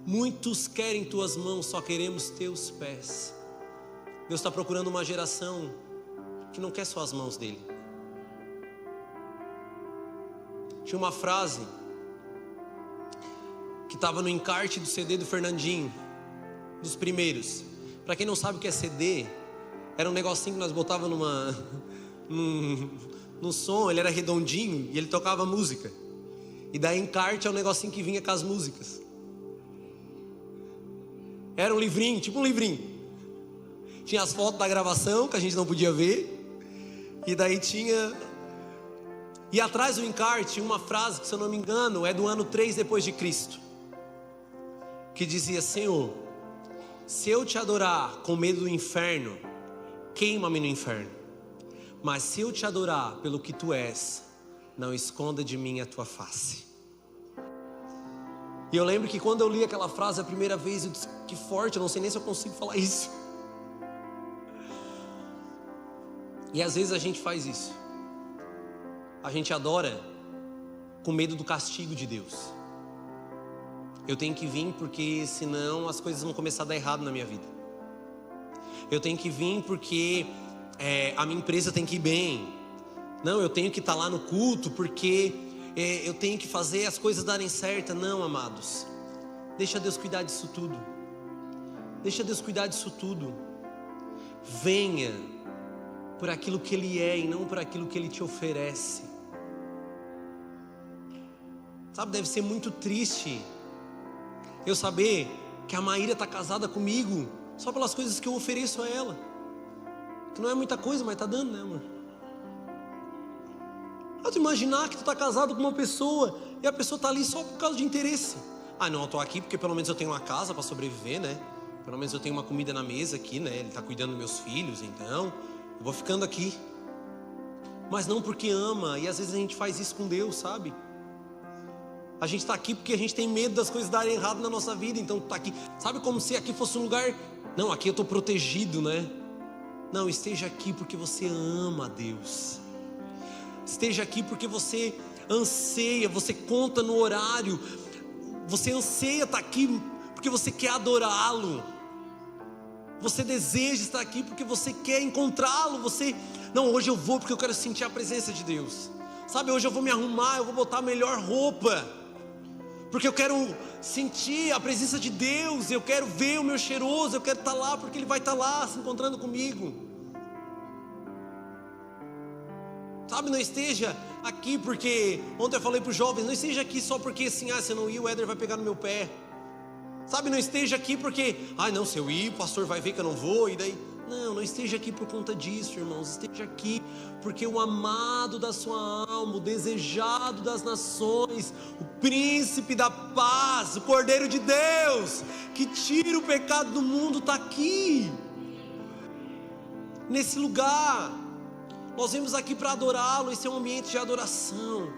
Muitos querem tuas mãos, só queremos teus pés. Deus está procurando uma geração que não quer só as mãos dele. Tinha uma frase que estava no encarte do CD do Fernandinho, dos primeiros. Para quem não sabe o que é CD, era um negocinho que nós botávamos no som, ele era redondinho e ele tocava música. E daí encarte é um negocinho que vinha com as músicas. Era um livrinho, tipo um livrinho. Tinha as fotos da gravação que a gente não podia ver. E daí tinha... E atrás do encarte tinha uma frase que, se eu não me engano, é do ano 3 depois de Cristo, que dizia: Senhor, se eu te adorar com medo do inferno, queima-me no inferno. Mas se eu te adorar pelo que tu és, não esconda de mim a tua face. E eu lembro que quando eu li aquela frase a primeira vez, eu disse: que forte, eu não sei nem se eu consigo falar isso. E às vezes a gente faz isso. A gente adora com medo do castigo de Deus. Eu tenho que vir porque senão as coisas vão começar a dar errado na minha vida. Eu tenho que vir porque a minha empresa tem que ir bem. Não, eu tenho que estar lá no culto porque eu tenho que fazer as coisas darem certo. Não, amados, deixa Deus cuidar disso tudo. Deixa Deus cuidar disso tudo. Venha por aquilo que Ele é e não por aquilo que Ele te oferece. Sabe, deve ser muito triste eu saber que a Maíra está casada comigo só pelas coisas que eu ofereço a ela. Que não é muita coisa, mas está dando, né, amor? Pode imaginar que tu está casado com uma pessoa e a pessoa está ali só por causa de interesse. Ah, não, eu estou aqui porque pelo menos eu tenho uma casa para sobreviver, né? Pelo menos eu tenho uma comida na mesa aqui, né? Ele está cuidando dos meus filhos, então eu vou ficando aqui. Mas não porque ama. E às vezes a gente faz isso com Deus, sabe? A gente está aqui porque a gente tem medo das coisas darem errado na nossa vida. Então está aqui, sabe, como se aqui fosse um lugar. Não, aqui eu estou protegido, né? Não, esteja aqui porque você ama a Deus. Esteja aqui porque você anseia, você conta no horário. Você anseia estar aqui porque você quer adorá-lo. Você deseja estar aqui porque você quer encontrá-lo. Não, hoje eu vou porque eu quero sentir a presença de Deus. Sabe, hoje eu vou me arrumar, eu vou botar a melhor roupa, porque eu quero sentir a presença de Deus. Eu quero ver o meu cheiroso, eu quero estar lá porque Ele vai estar lá se encontrando comigo. Sabe, não esteja aqui porque... Ontem eu falei para os jovens, não esteja aqui só porque assim, se eu não ir o Éder vai pegar no meu pé. Sabe, não esteja aqui porque... não, se eu ir o pastor vai ver que eu não vou e daí... Não esteja aqui por conta disso, irmãos. Esteja aqui porque o amado da sua alma, o desejado das nações, o príncipe da paz, o Cordeiro de Deus, que tira o pecado do mundo, está aqui, nesse lugar. Nós vimos aqui para adorá-lo. Esse é um ambiente de adoração.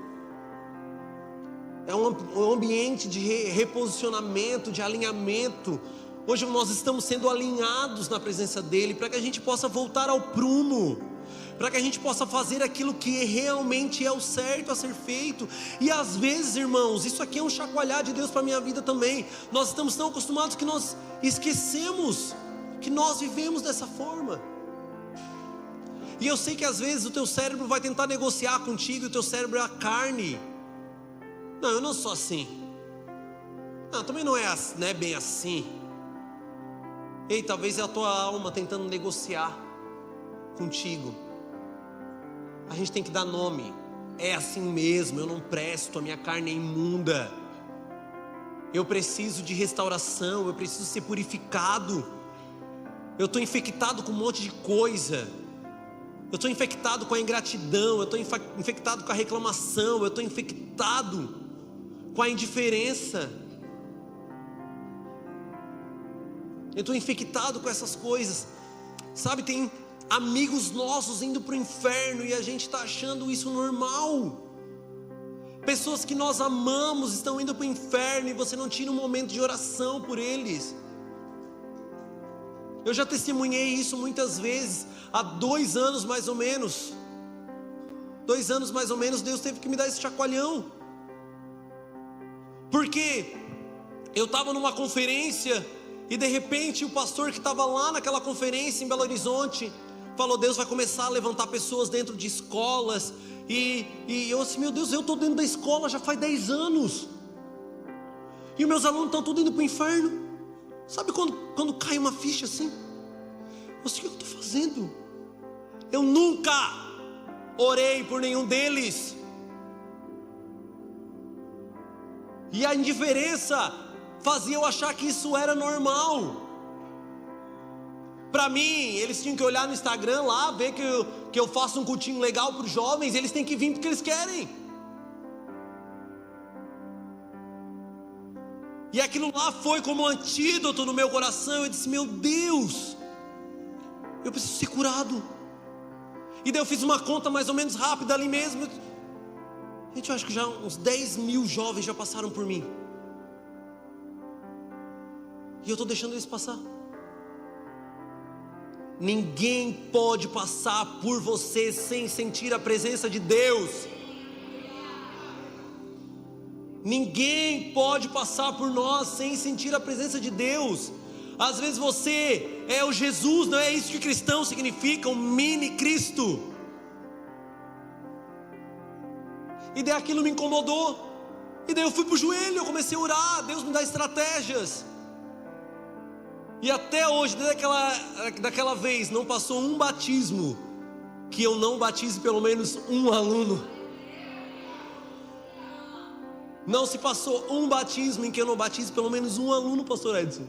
É um ambiente de reposicionamento, de alinhamento. Hoje nós estamos sendo alinhados na presença dEle, para que a gente possa voltar ao prumo, para que a gente possa fazer aquilo que realmente é o certo a ser feito. E às vezes, irmãos, isso aqui é um chacoalhar de Deus para a minha vida também. Nós estamos tão acostumados que nós esquecemos que nós vivemos dessa forma. E eu sei que às vezes o teu cérebro vai tentar negociar contigo, o teu cérebro é a carne. Não, eu não sou assim. Não, também não é bem assim. Ei, talvez é a tua alma tentando negociar contigo. A gente tem que dar nome. É assim mesmo, eu não presto, a minha carne é imunda. Eu preciso de restauração, eu preciso ser purificado. Eu estou infectado com um monte de coisa. Eu estou infectado com a ingratidão, eu estou infectado com a reclamação, eu estou infectado com a indiferença. Eu estou infectado com essas coisas. Sabe, tem amigos nossos indo para o inferno e a gente está achando isso normal. Pessoas que nós amamos estão indo para o inferno e você não tira um momento de oração por eles. Eu já testemunhei isso muitas vezes, há 2 anos mais ou menos. 2 anos mais ou menos, Deus teve que me dar esse chacoalhão. Porque eu estava numa conferência e de repente o pastor que estava lá naquela conferência em Belo Horizonte falou: Deus vai começar a levantar pessoas dentro de escolas. E eu assim, meu Deus, eu estou dentro da escola já faz 10 anos. E os meus alunos estão tudo indo para o inferno. Sabe quando cai uma ficha assim? Eu sei o que eu estou fazendo. Eu nunca orei por nenhum deles. E a indiferença fazia eu achar que isso era normal. Para mim, eles tinham que olhar no Instagram lá, ver que eu faço um cultinho legal para os jovens. Eles têm que vir porque eles querem. E aquilo lá foi como um antídoto no meu coração. Eu disse: meu Deus, eu preciso ser curado. E daí eu fiz uma conta mais ou menos rápida ali mesmo. Gente, eu acho que já uns 10 mil jovens já passaram por mim. E eu estou deixando eles passar. Ninguém pode passar por você sem sentir a presença de Deus. Ninguém pode passar por nós sem sentir a presença de Deus. Às vezes você é o Jesus, não é isso que cristão significa, um mini Cristo. E daí aquilo me incomodou. E daí eu fui para o joelho, eu comecei a orar. Deus me dá estratégias. E até hoje, desde daquela vez, não passou um batismo que eu não batize pelo menos um aluno. Não se passou um batismo em que eu não batize pelo menos um aluno, pastor Edson.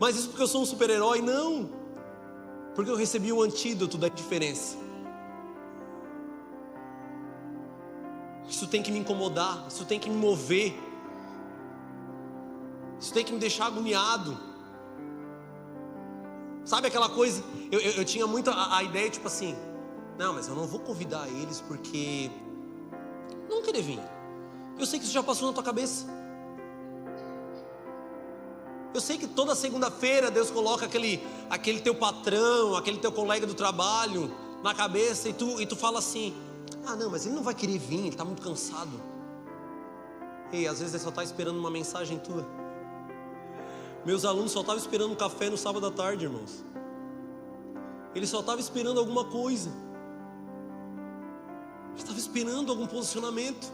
Mas isso porque eu sou um super-herói? Não. Porque eu recebi o antídoto da indiferença. Isso tem que me incomodar, isso tem que me mover. Isso tem que me deixar agoniado. Sabe aquela coisa? Eu tinha muito a ideia, tipo assim: não, mas eu não vou convidar eles porque não querer vir. Eu sei que isso já passou na tua cabeça. Eu sei que toda segunda-feira Deus coloca aquele teu patrão, aquele teu colega do trabalho na cabeça, e tu fala assim: ah não, mas ele não vai querer vir, ele está muito cansado. E às vezes ele só está esperando uma mensagem tua. Meus alunos só estavam esperando um café no sábado à tarde, irmãos. Eles só estavam esperando alguma coisa. Eles estavam esperando algum posicionamento.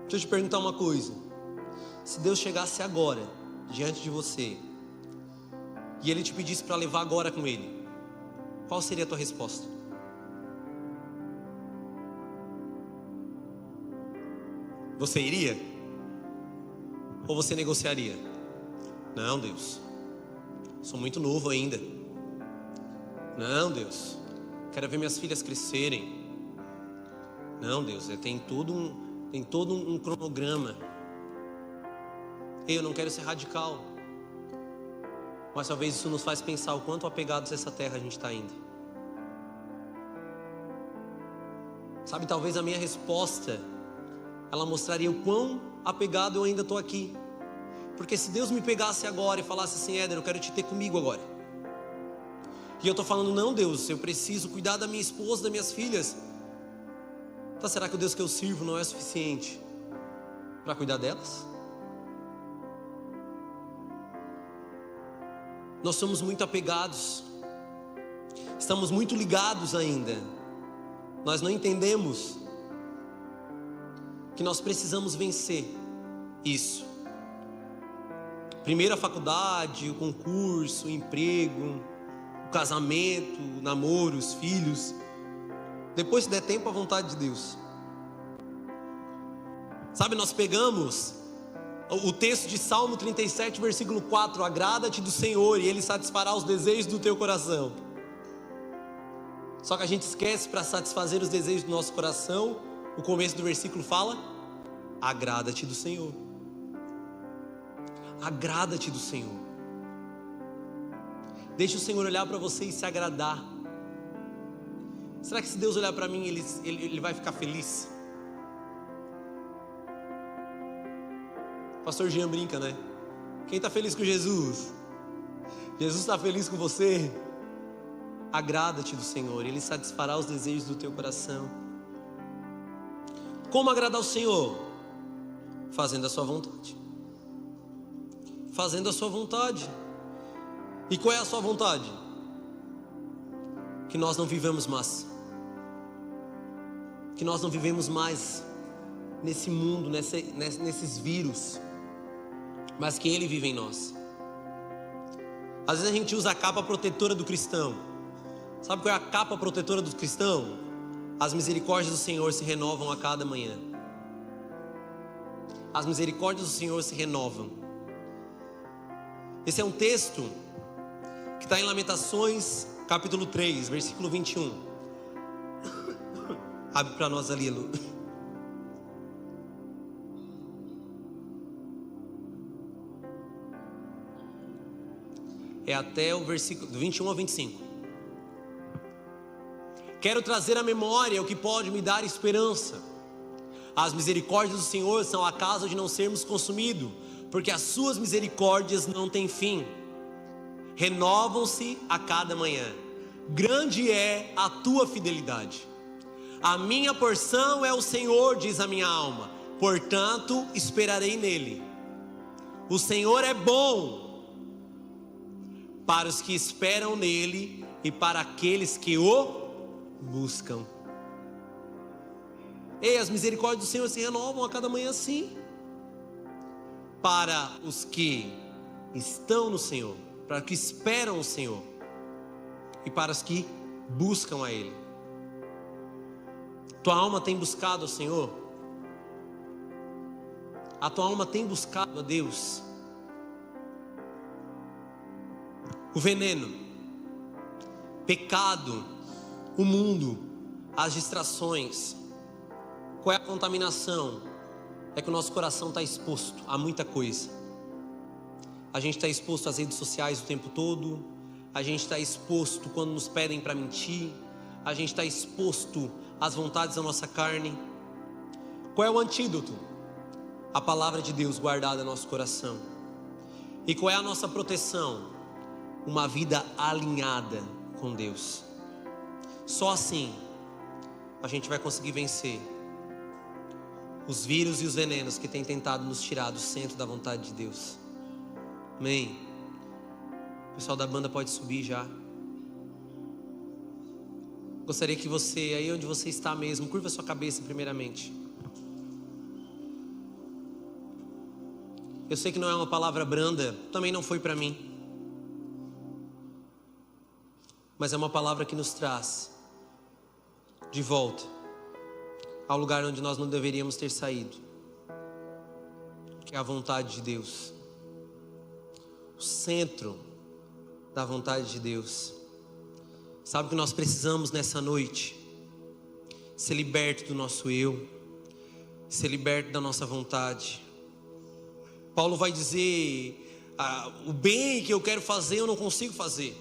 Deixa eu te perguntar uma coisa. Se Deus chegasse agora diante de você e Ele te pedisse para levar agora com Ele, qual seria a tua resposta? Você iria? Ou você negociaria? Não, Deus, sou muito novo ainda. Não, Deus, quero ver minhas filhas crescerem. Não, Deus, tem todo um cronograma. Eu não quero ser radical, mas talvez isso nos faz pensar o quanto apegados a essa terra a gente está indo. Sabe, talvez a minha resposta, ela mostraria o quão apegado eu ainda estou aqui. Porque se Deus me pegasse agora e falasse assim: Éder, eu quero te ter comigo agora. E eu estou falando: não, Deus, eu preciso cuidar da minha esposa, das minhas filhas. Tá, será que o Deus que eu sirvo não é suficiente para cuidar delas? Nós somos muito apegados, estamos muito ligados ainda. Nós não entendemos que nós precisamos vencer isso. Primeiro a faculdade, o concurso, o emprego, o casamento, o namoro, os filhos. Depois, se der tempo, a vontade de Deus. Sabe, nós pegamos o texto de Salmo 37, versículo 4: agrada-te do Senhor e Ele satisfará os desejos do teu coração. Só que a gente esquece, para satisfazer os desejos do nosso coração, o começo do versículo fala: agrada-te do Senhor. Agrada-te do Senhor. Deixa o Senhor olhar para você e se agradar. Será que se Deus olhar para mim, ele vai ficar feliz? Pastor Jean brinca, né? Quem está feliz com Jesus? Jesus está feliz com você? Agrada-te do Senhor, Ele satisfará os desejos do teu coração. Como agradar o Senhor? Fazendo a sua vontade. Fazendo a sua vontade. E qual é a sua vontade? Que nós não vivamos mais. Que nós não vivemos mais nesse mundo, nesses vírus, mas que Ele vive em nós. Às vezes a gente usa a capa protetora do cristão. Sabe qual é a capa protetora do cristão? As misericórdias do Senhor se renovam a cada manhã. As misericórdias do Senhor se renovam. Esse é um texto que está em Lamentações, capítulo 3, versículo 21. Abre para nós ali, Lu. É até o versículo 21 ao 25. Quero trazer à memória o que pode me dar esperança. As misericórdias do Senhor são a causa de não sermos consumidos, porque as suas misericórdias não têm fim. Renovam-se a cada manhã. Grande é a tua fidelidade. A minha porção é o Senhor, diz a minha alma, portanto esperarei nele. O Senhor é bom para os que esperam nele e para aqueles que o buscam. Ei, as misericórdias do Senhor se renovam a cada manhã, sim. Para os que estão no Senhor, para os que esperam o Senhor e para os que buscam a Ele. Tua alma tem buscado ao Senhor? A tua alma tem buscado a Deus? O veneno, pecado, o mundo, as distrações. Qual é a contaminação? É que o nosso coração está exposto a muita coisa. A gente está exposto às redes sociais o tempo todo. A gente está exposto quando nos pedem para mentir. A gente está exposto às vontades da nossa carne. Qual é o antídoto? A palavra de Deus guardada no nosso coração. E qual é a nossa proteção? Uma vida alinhada com Deus. Só assim a gente vai conseguir vencer os vírus e os venenos que têm tentado nos tirar do centro da vontade de Deus. Amém. O pessoal da banda pode subir já. Gostaria que você, aí onde você está mesmo, curva sua cabeça primeiramente. Eu sei que não é uma palavra branda, também não foi para mim. Mas é uma palavra que nos traz de volta ao lugar onde nós não deveríamos ter saído, que é a vontade de Deus, o centro da vontade de Deus. Sabe o que nós precisamos nessa noite? Ser liberto do nosso eu, ser liberto da nossa vontade. Paulo vai dizer, o bem que eu quero fazer eu não consigo fazer,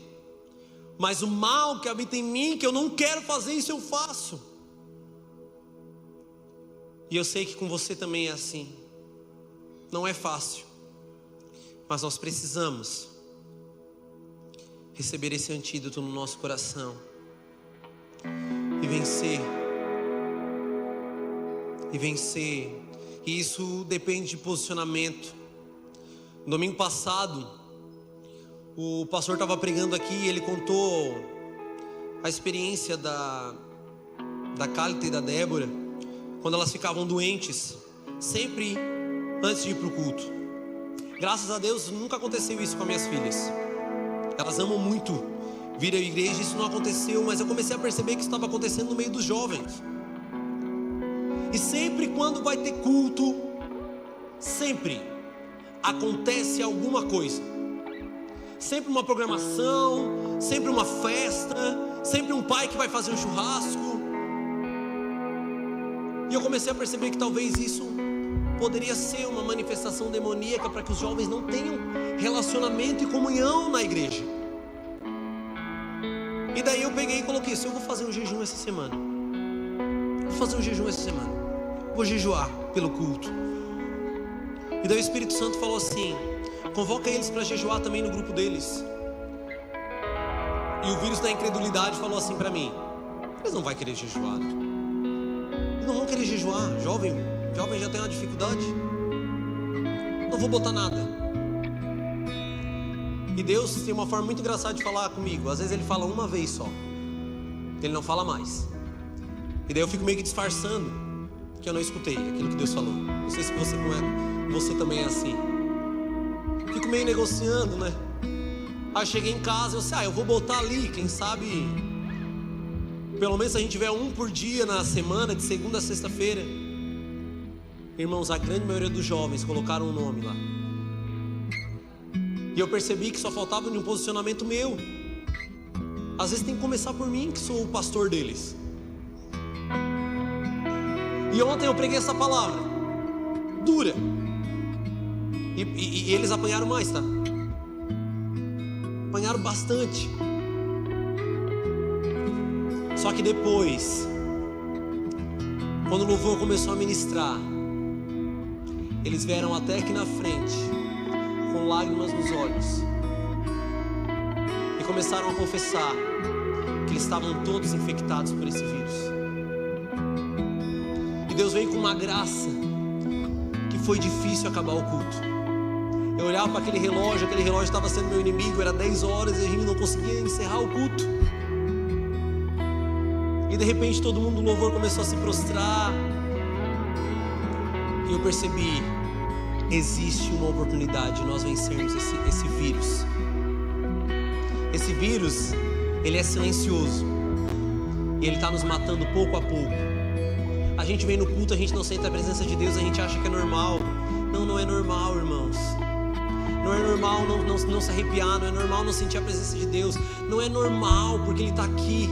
mas o mal que habita em mim, que eu não quero fazer, isso eu faço. E eu sei que com você também é assim. Não é fácil, mas nós precisamos receber esse antídoto no nosso coração e vencer. E isso depende de posicionamento. No domingo passado, o pastor estava pregando aqui e ele contou a experiência da Cálita e da Débora, quando elas ficavam doentes, sempre antes de ir para o culto. Graças a Deus nunca aconteceu isso com as minhas filhas. Elas amam muito vir à igreja, isso não aconteceu, mas eu comecei a perceber que isso estava acontecendo no meio dos jovens. E sempre quando vai ter culto, sempre acontece alguma coisa. Sempre uma programação, sempre uma festa, sempre um pai que vai fazer um churrasco. E eu comecei a perceber que talvez isso poderia ser uma manifestação demoníaca para que os jovens não tenham relacionamento e comunhão na igreja. E daí eu peguei e coloquei isso: eu vou fazer um jejum essa semana. Vou jejuar pelo culto. E daí o Espírito Santo falou assim: convoca eles para jejuar também no grupo deles. E o vírus da incredulidade falou assim para mim: eles não vão querer jejuar, né? Eles não vão querer jejuar. Jovem já tem uma dificuldade. Não vou botar nada. E Deus tem uma forma muito engraçada de falar comigo. Às vezes Ele fala uma vez só, Ele não fala mais. E daí eu fico meio que disfarçando que eu não escutei aquilo que Deus falou. Não sei se você também é assim. Fico meio negociando, né? Aí cheguei em casa, eu sei, eu vou botar ali, quem sabe, pelo menos se a gente tiver um por dia na semana, de segunda a sexta-feira. Irmãos, a grande maioria dos jovens colocaram um nome lá. E eu percebi que só faltava um posicionamento meu. Às vezes tem que começar por mim, que sou o pastor deles. E ontem eu preguei essa palavra dura. E eles apanharam mais, tá? Apanharam bastante. Só que depois, quando o louvor começou a ministrar, eles vieram até aqui na frente, com lágrimas nos olhos, e começaram a confessar que eles estavam todos infectados por esse vírus. E Deus veio com uma graça que foi difícil acabar o culto. Eu olhava para aquele relógio estava sendo meu inimigo, era 10 horas e a gente não conseguia encerrar o culto. E de repente todo mundo no louvor começou a se prostrar. E eu percebi, existe uma oportunidade de nós vencermos esse vírus. Esse vírus, ele é silencioso. E ele está nos matando pouco a pouco. A gente vem no culto, a gente não sente a presença de Deus, a gente acha que é normal. Não é normal, irmãos. Não é normal não se arrepiar, não é normal não sentir a presença de Deus. Não é normal, porque Ele está aqui.